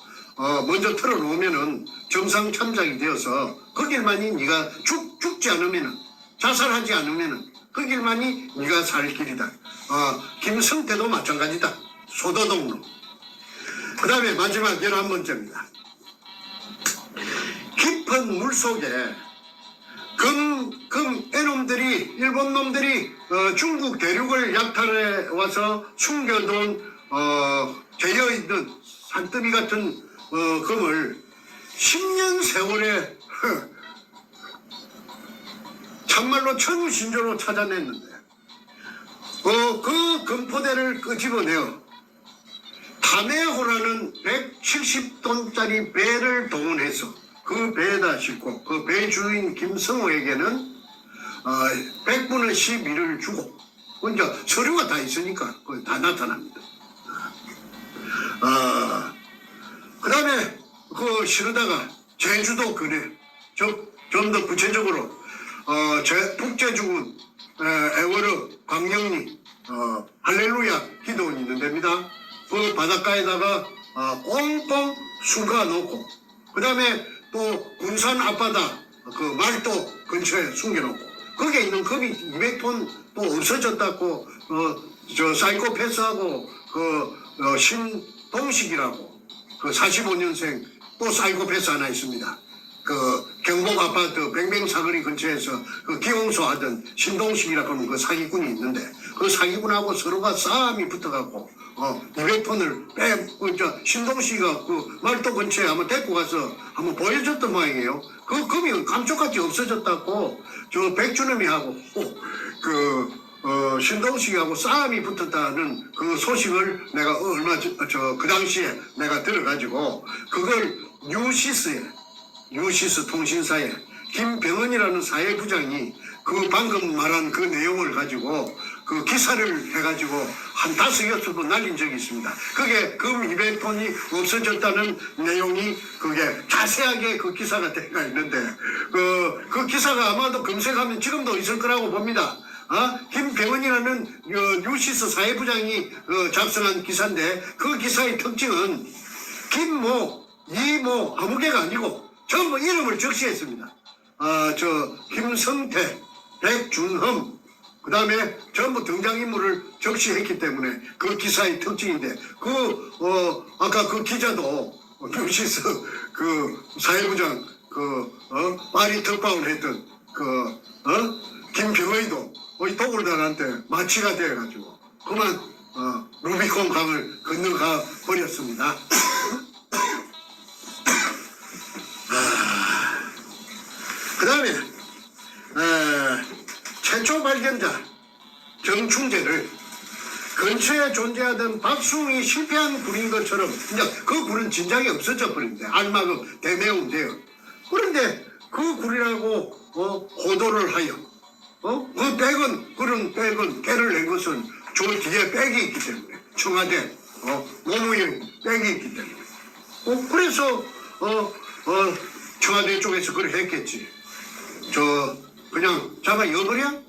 먼저 털어놓으면은 정상 참작이 되어서 그 길만이 네가 죽지 않으면은, 자살하지 않으면은 그 길만이 네가 살 길이다. 김성태도 마찬가지다. 소도동로. 그 다음에 마지막 11번째입니다. 깊은 물 속에 애놈들이, 일본 놈들이 중국 대륙을 약탈해 와서 숨겨둔 재여있는 산더미 같은 금을 10년 세월에 참말로 천우신조로 찾아냈는데 그 금포대를 끄집어내어 타메호라는 170톤짜리 배를 동원해서 그 배에다 싣고 그 배 주인 김성호에게는 100분의 11을 주고, 이제 서류가 다 있으니까 그거 다 나타납니다. 그 다음에 실어다가 제주도 근해, 좀 더 구체적으로 북제주군 애월어 광영리 할렐루야 기도원이 있는 데입니다. 그 바닷가에다가 꽁꽁 숨가 놓고, 그 다음에 또 군산 앞바다 그 말도 근처에 숨겨놓고, 거기에 있는 금이 200톤 또 없어졌다고 사이코패스하고 신동식이라고 45년생 또 사이코패스 하나 있습니다. 경복 아파트 뱅뱅 사거리 근처에서 기공소 하던 신동식이라고 하는 그 사기꾼이 있는데, 그 사기꾼하고 서로가 싸움이 붙어갖고 200톤을 신동식이가 그 말도 근처에 한번 데리고 가서 한번 보여줬던 모양이에요. 그 금이 감쪽같이 없어졌다고 백준음이하고 신동식이하고 싸움이 붙었다는 그 소식을 내가 그 당시에 내가 들어가지고 그걸 뉴시스 통신사에 김병헌이라는 사회부장이 그 방금 말한 그 내용을 가지고 그 기사를 해가지고 한 5-6번 날린 적이 있습니다. 그게 금 200톤이 없어졌다는 내용이 그게 자세하게 그 기사가 되어 있는데 그 기사가 아마도 검색하면 지금도 있을 거라고 봅니다. 김병헌이라는 뉴시스 사회부장이 작성한 기사인데, 그 기사의 특징은 김모, 이모 아무 개가 아니고 전부 이름을 적시했습니다. 김성태, 백준흠, 그 다음에 전부 등장인물을 적시했기 때문에 그 기사의 특징인데, 아까 그 기자도 뉴시스 사회부장 파리 특파원 했던 김병헌이도 이 도굴단한테 마취가 되어가지고 그만 루비콘 강을 건너가 버렸습니다. 그 다음에 최초 발견자 정충재를 근처에 존재하던 박숭이 실패한 굴인 것처럼 이제 그 굴은 진작에 없어져 버린대. 알마금 대매운데요. 그런데 그 굴이라고 호도를 하여 그런 백은 개를 낸 것은 저 뒤에 백이 있기 때문에, 청와대 노무현 백이 있기 때문에 그래서 청와대 쪽에서 그렇게 했겠지. 그냥 잡아 여버려?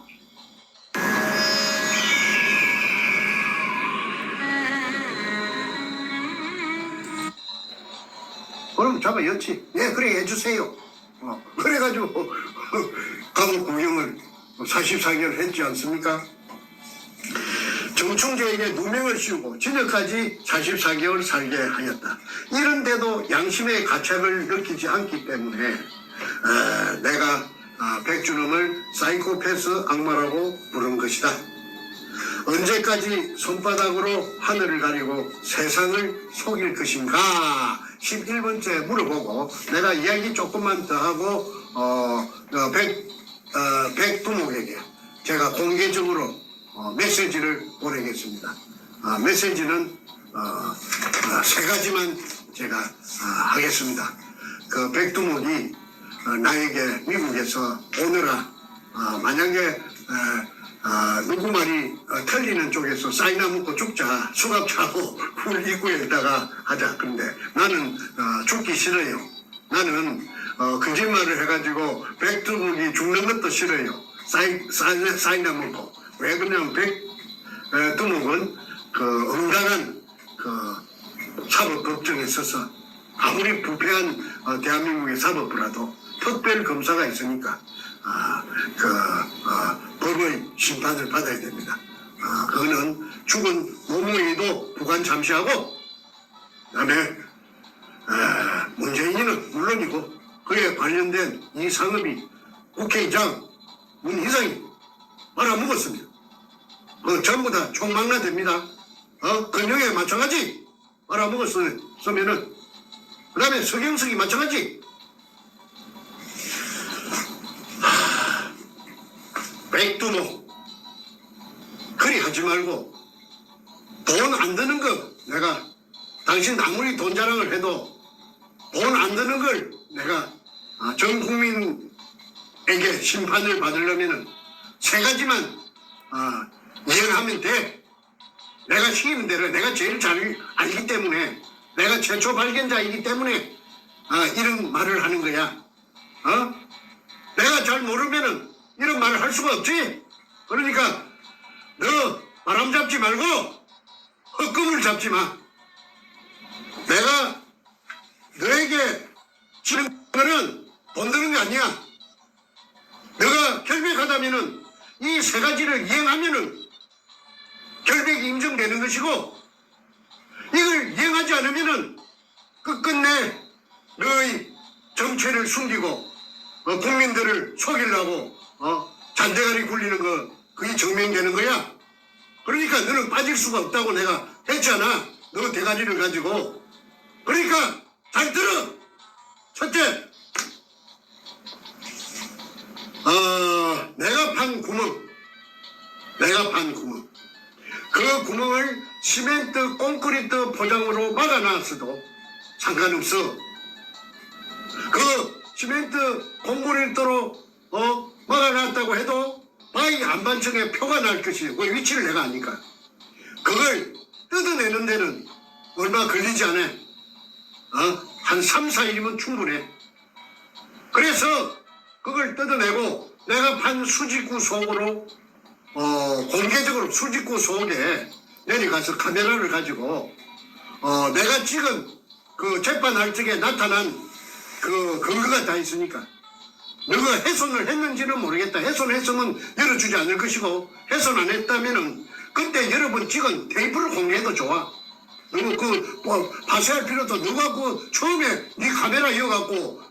그럼 잡아 였지. 예, 그래 해주세요. 그래가지고 감옥 구형을 44개월 했지 않습니까? 김충재에게 누명을 씌우고 징역까지 44개월 살게 하였다. 이런데도 양심의 가책을 느끼지 않기 때문에 내가 백준엄을 사이코패스 악마라고 부른 것이다. 언제까지 손바닥으로 하늘을 가리고 세상을 속일 것인가? 11번째 물어보고 내가 이야기 조금만 더 하고 백두목에게 제가 공개적으로 메시지를 보내겠습니다. 메시지는 세 가지만 제가 하겠습니다. 그 백두목이 나에게 미국에서 오너라 만약에 누구 말이 틀리는 쪽에서 사이나 먹고 죽자 수갑 차고 굴 입구에다가 하자. 그런데 나는 죽기 싫어요. 나는 거짓말을 해가지고 백두목이 죽는 것도 싫어요. 사이나 먹고. 왜 그러냐면 백두목은 그 응당한 그 사법 법정에 있어서 아무리 부패한 대한민국의 사법부라도 특별 검사가 있으니까 법의 심판을 받아야 됩니다. 그거는 죽은 노무현도 부관 잠시하고 그다음에 문재인은 물론이고 그에 관련된 이 상업이 국회의장 문희상이 말아먹었습니다. 전부 다 총망라됩니다. 근영에 마찬가지 말아먹었으면은 그 다음에 서경석이 마찬가지. 백두목 그리 하지 말고 돈 안 드는 거 내가 당신 아무리 돈 자랑을 해도 돈 안 드는 걸 내가 전 국민에게 심판을 받으려면은 세 가지만 이행하면 돼. 내가 시키는 대로 내가 제일 잘 알기 때문에 내가 최초 발견자이기 때문에 이런 말을 하는 거야. 내가 잘 모르면은 이런 말을 할 수가 없지. 그러니까 너 바람 잡지 말고 헛금을 잡지 마. 내가 너에게 지는 거는 돈 드는 게 아니야. 너가 결백하다면은 이 세 가지를 이행하면은 결백이 인정되는 것이고 이걸 이행하지 않으면은 끝끝내 너의 정체를 숨기고 국민들을 속이려고 잔대가리 굴리는 거 그게 증명되는 거야. 그러니까 너는 빠질 수가 없다고 내가 했잖아. 너 대가리를 가지고. 그러니까 잘 들어. 첫째, 내가 판 구멍. 그 구멍을 시멘트 콘크리트 포장으로 막아놨어도 상관없어. 그 시멘트 콘크리트로 막아놨다고 해도 바위 안반층에 표가 날 것이에요. 그 위치를 내가 아니까. 그걸 뜯어내는 데는 얼마 걸리지 않아. 한 3, 4일이면 충분해. 그래서 그걸 뜯어내고 내가 판 수직구 속으로 공개적으로 수직구 속에 내려가서 카메라를 가지고 내가 찍은 그 재판할 적에 나타난 그 근거가 다 있으니까 너가 훼손을 했는지는 모르겠다. 훼손했으면 열어주지 않을 것이고 훼손 안 했다면은 그때 여러 번 찍은 테이프를 공개해도 좋아. 너무 파쇄할 필요도 누가 처음에 네 카메라 이어갖고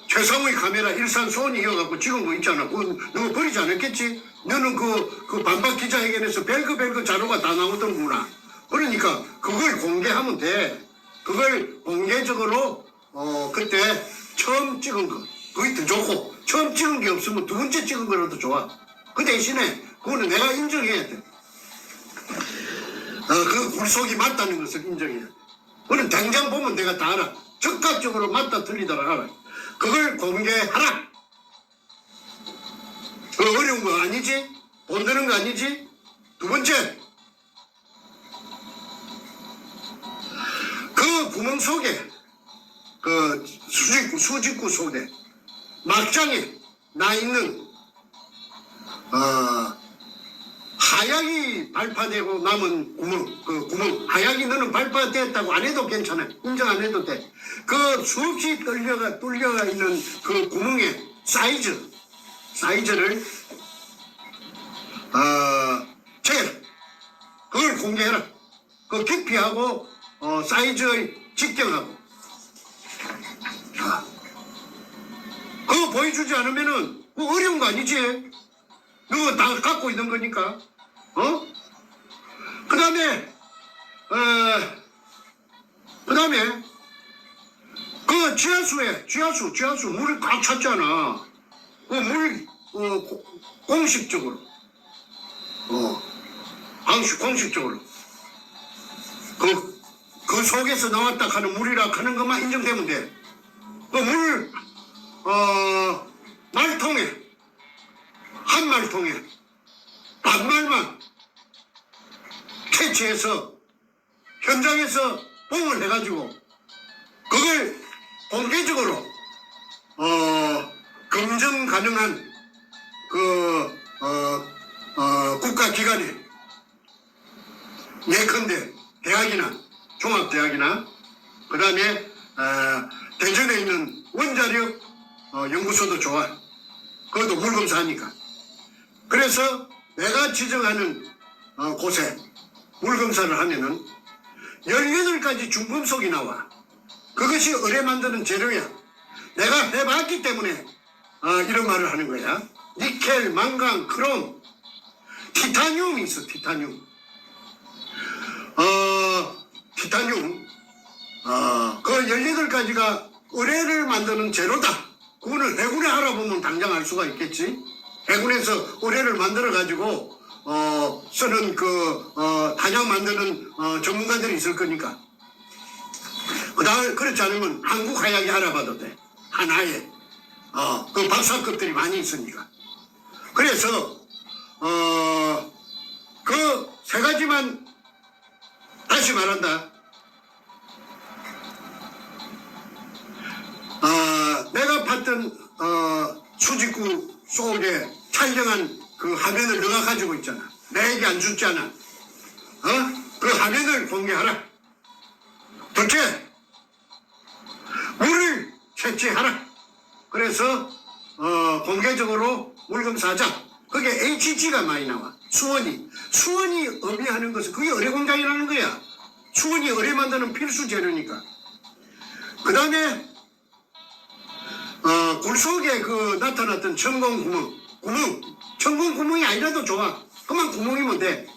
최상우의 카메라 일산소원이 이어갖고 찍은 거 있잖아. 누가 버리지 않았겠지? 너는 그 반박 기자회견에서 벨그 자료가 다 나오던구나. 그러니까 그걸 공개하면 돼. 그걸 공개적으로 그때 처음 찍은 거 그게 더 좋고 처음 찍은 게 없으면 두 번째 찍은 거라도 좋아. 그 대신에 그거는 내가 인정해야 돼. 그 굴속이 맞다는 것을 인정해야 돼. 그건 당장 보면 내가 다 알아. 즉각적으로 맞다 틀리다라 알아. 그걸 공개하라. 그 어려운 거 아니지? 돈 드는 거 아니지? 두 번째, 그 구멍 속에 그 수직구 속에 막장에 나 있는 하약이 발파되고 남은 구멍 하약이 너는 발파됐다고 안 해도 괜찮아. 인정 안 해도 돼. 그 수없이 뚫려가 있는 그 구멍의 사이즈를 그걸 공개해라. 그 깊이하고 사이즈의 직경하고. 자, 그거 보여주지 않으면은 그거 어려운 거 아니지? 그거 다 갖고 있는 거니까. 그 다음에 그 지하수 물이 꽉 찼잖아. 그 물 공식적으로 공식적으로 그 속에서 나왔다 하는 물이라 하는 것만 인정되면 돼. 그 물 말통에 한 말통에 반말만 채취해서 현장에서 봉을 해가지고 그걸 공개적으로 검증 가능한 국가기관에 예컨대 대학이나 종합대학이나 그 다음에 대전에 있는 원자력 연구소도 좋아. 그것도 물검사하니까. 그래서 내가 지정하는 곳에 물검사를 하면은 18가지 중금속이 나와. 그것이 의뢰 만드는 재료야. 내가 해봤기 때문에 이런 말을 하는 거야. 니켈, 망강, 크롬, 티타늄이 있어. 티타늄. 그 18가지가 의뢰를 만드는 재료다. 그거는 해군에 알아보면 당장 알 수가 있겠지. 해군에서 의뢰를 만들어 가지고 쓰는 단약 만드는 전문가들이 있을 거니까. 그다음에 그렇지 않으면 한국 화약이 알아봐도 돼. 하나에 그 박사급들이 많이 있으니까. 그래서 그 3가지만 다시 말한다. 내가 봤던 수직구 속에 촬영한 그 화면을 너가 가지고 있잖아. 내게 안 줬잖아. 그 화면을 공개하라. 둘째, 물을 채취하라. 그래서 공개적으로 물검사하자. 그게 HG가 많이 나와. 수원이 의미하는 것은 그게 의뢰공장이라는 거야. 수원이 의뢰 만드는 필수 재료니까. 그 다음에 굴 속에 나타났던 천공 구멍이 아니라도 좋아. 그만 구멍이면 돼.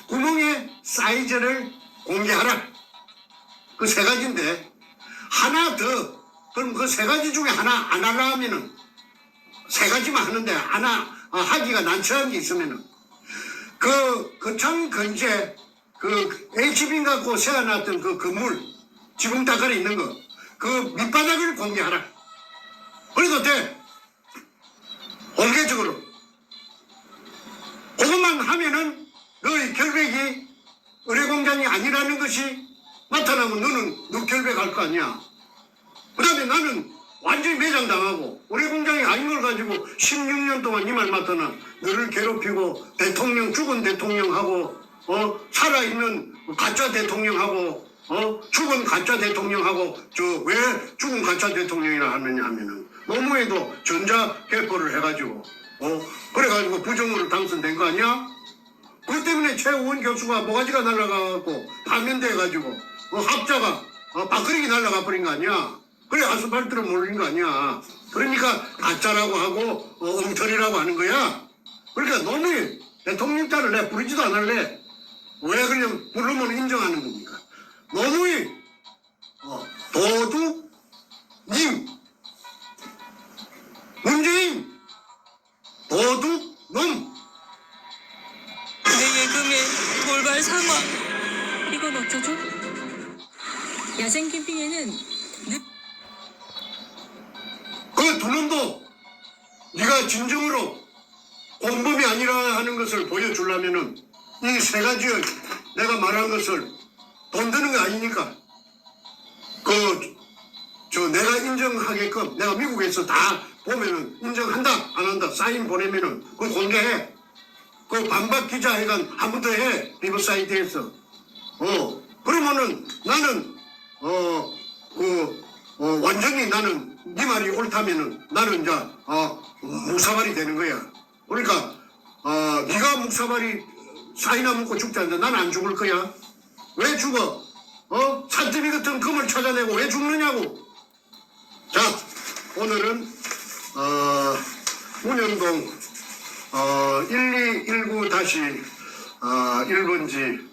구멍의 사이즈를 공개하라. 그 3가지인데 하나 더. 그럼 그 3가지 중에 하나 안 하려 하면은 3가지만 하는데 하나 하기가 난처한 게 있으면은 거창 건재 HB 갖고 세워놨던 그 건물 지붕 닦아에 있는 거 그 밑바닥을 공개하라. 그래도 돼. 공개적으로. 그것만 하면은 너의 결백이 의뢰공장이 아니라는 것이 나타나면 너는 결백할 거 아니야. 그 다음에 나는 완전히 매장당하고 의뢰공장이 아닌 걸 가지고 16년 동안 이 말 맡아나 너를 괴롭히고 죽은 대통령하고 살아있는 가짜 대통령하고 죽은 가짜 대통령하고 왜 죽은 가짜 대통령이라 하느냐 하면은 노무현도 전자개포를 해가지고 그래가지고 부정으로 당선된 거 아니야? 그것 때문에 최우원 교수가 모가지가 날아가고 파면돼가지고 합자가 밥그릇이 날아가 버린 거 아니야? 그래 아스팔트로 몰린 거 아니야? 그러니까 가짜라고 하고 엉터리라고 하는 거야. 그러니까 노무현 대통령 자를 내 부르지도 않을래. 왜 그냥 부르면 인정하는 겁니까? 노무현 도둑님, 문재인 도둑놈. 내 예금에 돌발 사망. 이건 어쩌죠? 야생 캠핑에는 그 두 놈도 네가 진정으로 공범이 아니라 하는 것을 보여주려면은 이 3가지의 내가 말한 것을 돈 드는 거 아니니까 내가 인정하게끔 내가 미국에서 다 보면은 인정한다 안 한다 사인 보내면은 그걸 공개해. 그 반박 기자회견 한 번 더 해. 리버사이드에서. 그러면은 나는 완전히 나는 네 말이 옳다면은 나는 이제 묵사발이 되는 거야. 그러니까 네가 묵사발이 사이나 먹고 죽자는데 난 안 죽을 거야. 왜 죽어? 산더미 같은 금을 찾아내고 왜 죽느냐고. 자, 오늘은 문현동 1219-1번지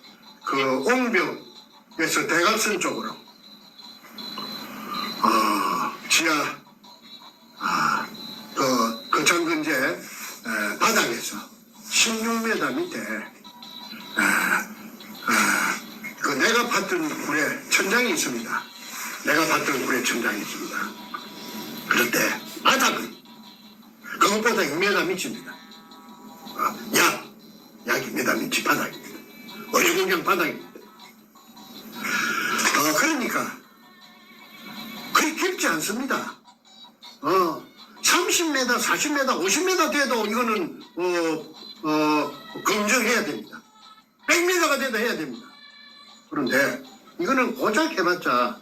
그 옹벽에서 대각선 쪽으로 지하 그 정근제 바닥에서 16m 밑에 그 내가 봤던 굴에 천장이 있습니다. 내가 봤던 굴에 천장이 있습니다. 그런데 바닥은 그것보다 2m 밑입니다. 약 2m 밑이 바닥입니다. 어리공장 바닥입니다. 그러니까 그리 깊지 않습니다. 30m, 40m, 50m 돼도 이거는 검증해야 됩니다. 100m가 돼도 해야 됩니다. 그런데 이거는 고작 해봤자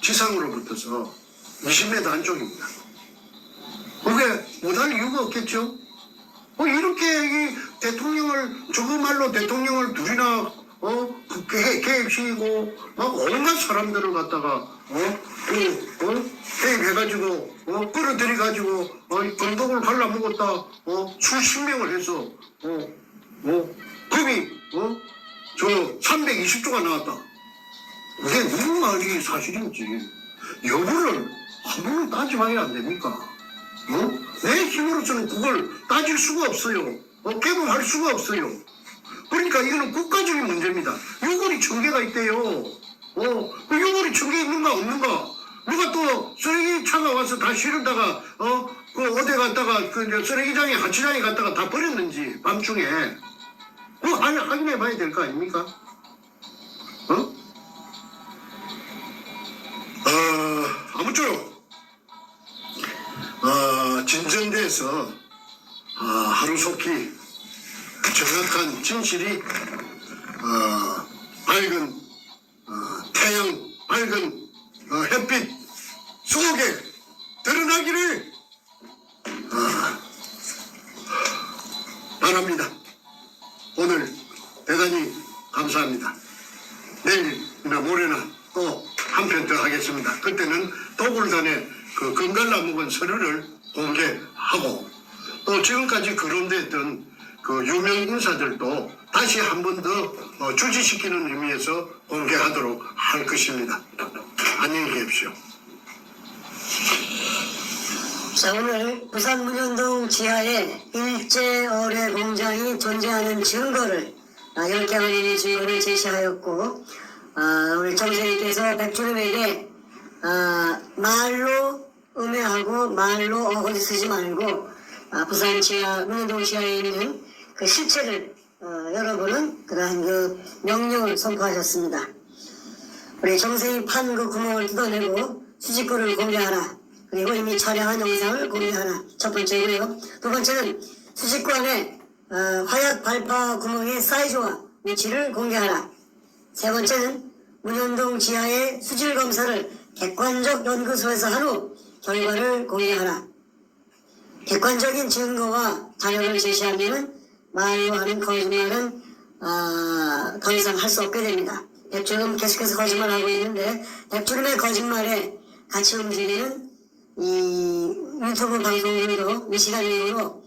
지상으로부터서 20m 안쪽입니다. 그게 못할 이유가 없겠죠. 이렇게 이 대통령을 저거말로 대통령을 둘이나 개입시키고 막 온갖 사람들을 갖다가 개입해가지고 끌어들여가지고 건덕을 갈라먹었다 수십 명을 해서 법이 저 320조가 나왔다. 그게 무슨 말이 사실인지 여부를 한 번은 따져봐야 안 됩니까? 내 힘으로서는 그걸 따질 수가 없어요. 개봉할 수가 없어요. 그러니까 이거는 국가적인 문제입니다. 요구리 1000개가 있대요. 그 요구리 1000개 있는가 없는가? 누가 또 쓰레기차가 와서 다 실으다가 그 어디 갔다가 그 이제 쓰레기장에 하치장에 갔다가 다 버렸는지 밤중에 그거 확인해 봐야 될 거 아닙니까? 아무쪼록 진전돼서 하루속히 정확한 진실이 밝은 태양 밝은 햇빛 속에 드러나기를 바랍니다. 오늘 대단히 감사합니다. 내일이나 모레나 또 한 편 더 하겠습니다. 그때는 도굴단의 그 금갈라 묵은 서류를 공개하고 또 지금까지 거론됐던 그 유명 인사들도 다시 한 번 더 주지시키는 의미에서 공개하도록 할 것입니다. 안녕히 계십시오. 자, 오늘 부산 문현동 지하에 일제 어뢰 공장이 존재하는 증거를 10개 걸리는 증거를 제시하였고 우리 정선생님께서 백주름에게 말로 음해하고 말로 어거지 쓰지 말고 부산 지하 문현동 지하에 있는 그 실체를 여러분은 그러한 그 명령을 선포하셨습니다. 우리 정선생님 판 그 구멍을 뜯어내고 수직구를 공개하라. 그리고 이미 촬영한 영상을 공개하라. 첫 번째고요. 두 번째는 수직구 안에 화약 발파 구멍의 사이즈와 위치를 공개하라. 세 번째는 문현동 지하의 수질 검사를 객관적 연구소에서 한 후 결과를 공개하라. 객관적인 증거와 자료를 제시하면 말로 하는 거짓말은 더 이상 할 수 없게 됩니다. 백주름 계속해서 거짓말하고 있는데 백주름의 거짓말에 같이 움직이는 이 유튜브 방송들도 이 시간 이후로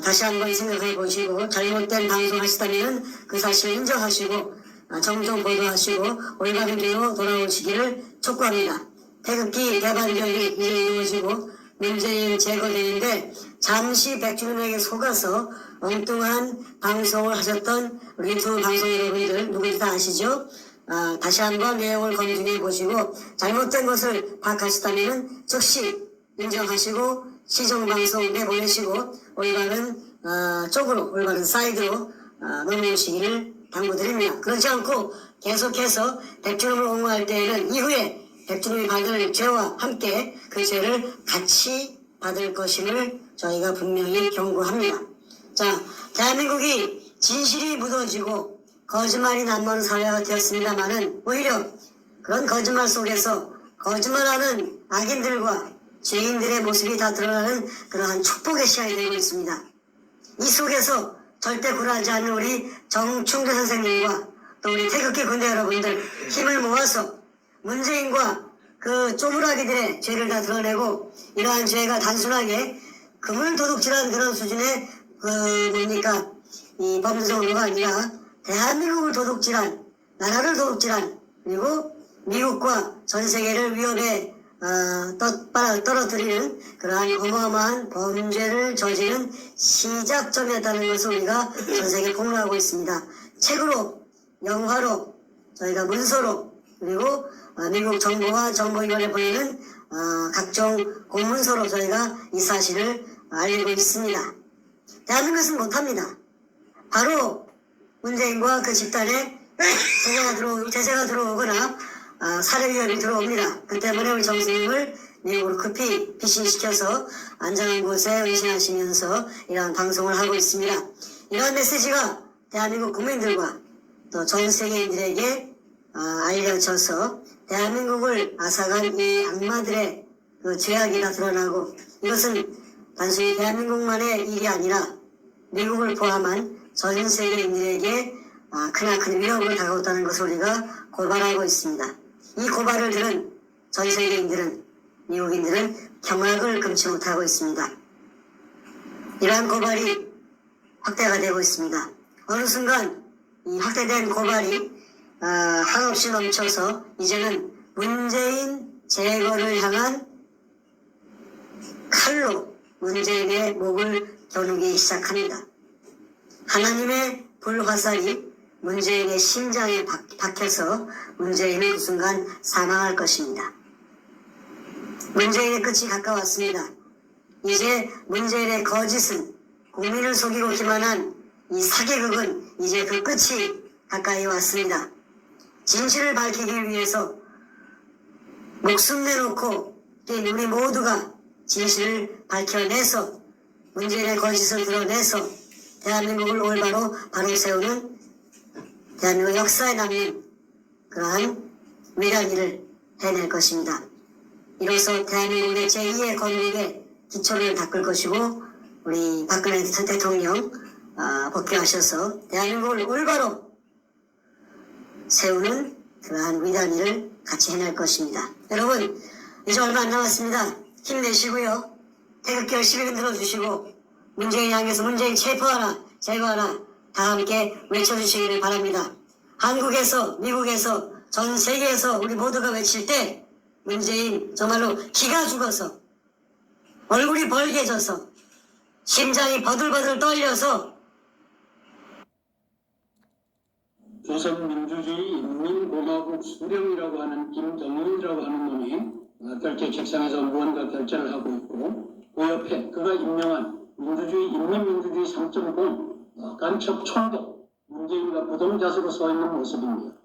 다시 한번 생각해 보시고 잘못된 방송 하시다면 그 사실을 인정하시고 정정 보도하시고 올바른 길로 돌아오시기를 촉구합니다. 태극기 대반격이 이제 이루어지고 문재인 제거되는데 잠시 백주름에게 속아서 엉뚱한 방송을 하셨던 우리 유튜브 방송 여러분들 누구인지 다 아시죠? 다시 한번 내용을 검증해 보시고 잘못된 것을 파악하시다면 즉시 인정하시고 시정방송 내보내시고 올바른 쪽으로 올바른 사이드로 넘어오시기를 당부드립니다. 그렇지 않고 계속해서 백주름을 옹호할 때에는 이후에 백주름이 받을 죄와 함께 그 죄를 같이 받을 것임을 저희가 분명히 경고합니다. 자, 대한민국이 진실이 묻어지고 거짓말이 남는 사회가 되었습니다마는 오히려 그런 거짓말 속에서 거짓말하는 악인들과 죄인들의 모습이 다 드러나는 그러한 축복의 시간이 되고 있습니다. 이 속에서 절대 굴하지 않는 우리 정충대 선생님과 또 우리 태극기 군대 여러분들 힘을 모아서 문재인과 그 쪼무라기들의 죄를 다 드러내고 이러한 죄가 단순하게 금을 도둑질한 그런 수준의 이 범죄정도가 아니라 대한민국을 도둑질한 나라를 도둑질한 그리고 미국과 전 세계를 위협에 떨어뜨리는 그러한 어마어마한 범죄를 저지른 시작점이었다는 것을 우리가 전 세계에 폭로하고 있습니다. 책으로, 영화로, 저희가 문서로 그리고 미국 정부와 정보기관에 보내는 각종 공문서로 저희가 이 사실을 알리고 있습니다. 대한민국은 못합니다. 바로 문재인과 그 집단에 제재가 들어오거나 살해 위협이 들어옵니다. 그 때문에 우리 정수님을 미국으로 급히 피신시켜서 안전한 곳에 은신하시면서 이러한 방송을 하고 있습니다. 이러한 메시지가 대한민국 국민들과 또 전 세계인들에게 알려져서 대한민국을 앗아간 이 악마들의 그 죄악이가 드러나고 이것은 단순히 대한민국만의 일이 아니라 미국을 포함한 전 세계인들에게 크나큰 위협으로 다가왔다는 것을 우리가 고발하고 있습니다. 이 고발을 들은 전 세계인들은 미국인들은 경악을 금치 못하고 있습니다. 이러한 고발이 확대가 되고 있습니다. 어느 순간 이 확대된 고발이 한없이 넘쳐서 이제는 문재인 제거를 향한 칼로 문재인의 목을 겨누기 시작합니다. 하나님의 불화살이 문재인의 심장에 박혀서 문재인은 그 순간 사망할 것입니다. 문재인의 끝이 가까웠습니다. 이제 문재인의 거짓은 국민을 속이고 기만한 이 사기극은 이제 그 끝이 가까이 왔습니다. 진실을 밝히기 위해서 목숨 내놓고 뛴 우리 모두가 진실을 밝혀내서 문재인의 거짓을 드러내서 대한민국을 올바로 바로 세우는 대한민국 역사에 남는 그러한 위대한 일을 해낼 것입니다. 이로써 대한민국의 제2의 건국의 기초를 닦을 것이고 우리 박근혜 대통령 복귀하셔서 대한민국을 올바로 세우는 그러한 위대한 일을 같이 해낼 것입니다. 여러분 이제 얼마 안 남았습니다. 힘내시고요. 태극기 열심히 흔들어 주시고 문재인 향해서 문재인 체포하라 제거하라 다 함께 외쳐주시기를 바랍니다. 한국에서 미국에서 전 세계에서 우리 모두가 외칠 때 문재인 정말로 기가 죽어서 얼굴이 벌개져서 심장이 버들버들 떨려서 조선민주주의 인민공화국 수령이라고 하는 김정일이라고 하는 놈이 결제 책상에서 무언가 결제를 하고 있고 그 옆에 그가 임명한 민주주의 인민민주주의 3.0 간첩 총독 문재인과 부동자수로 서 있는 모습입니다.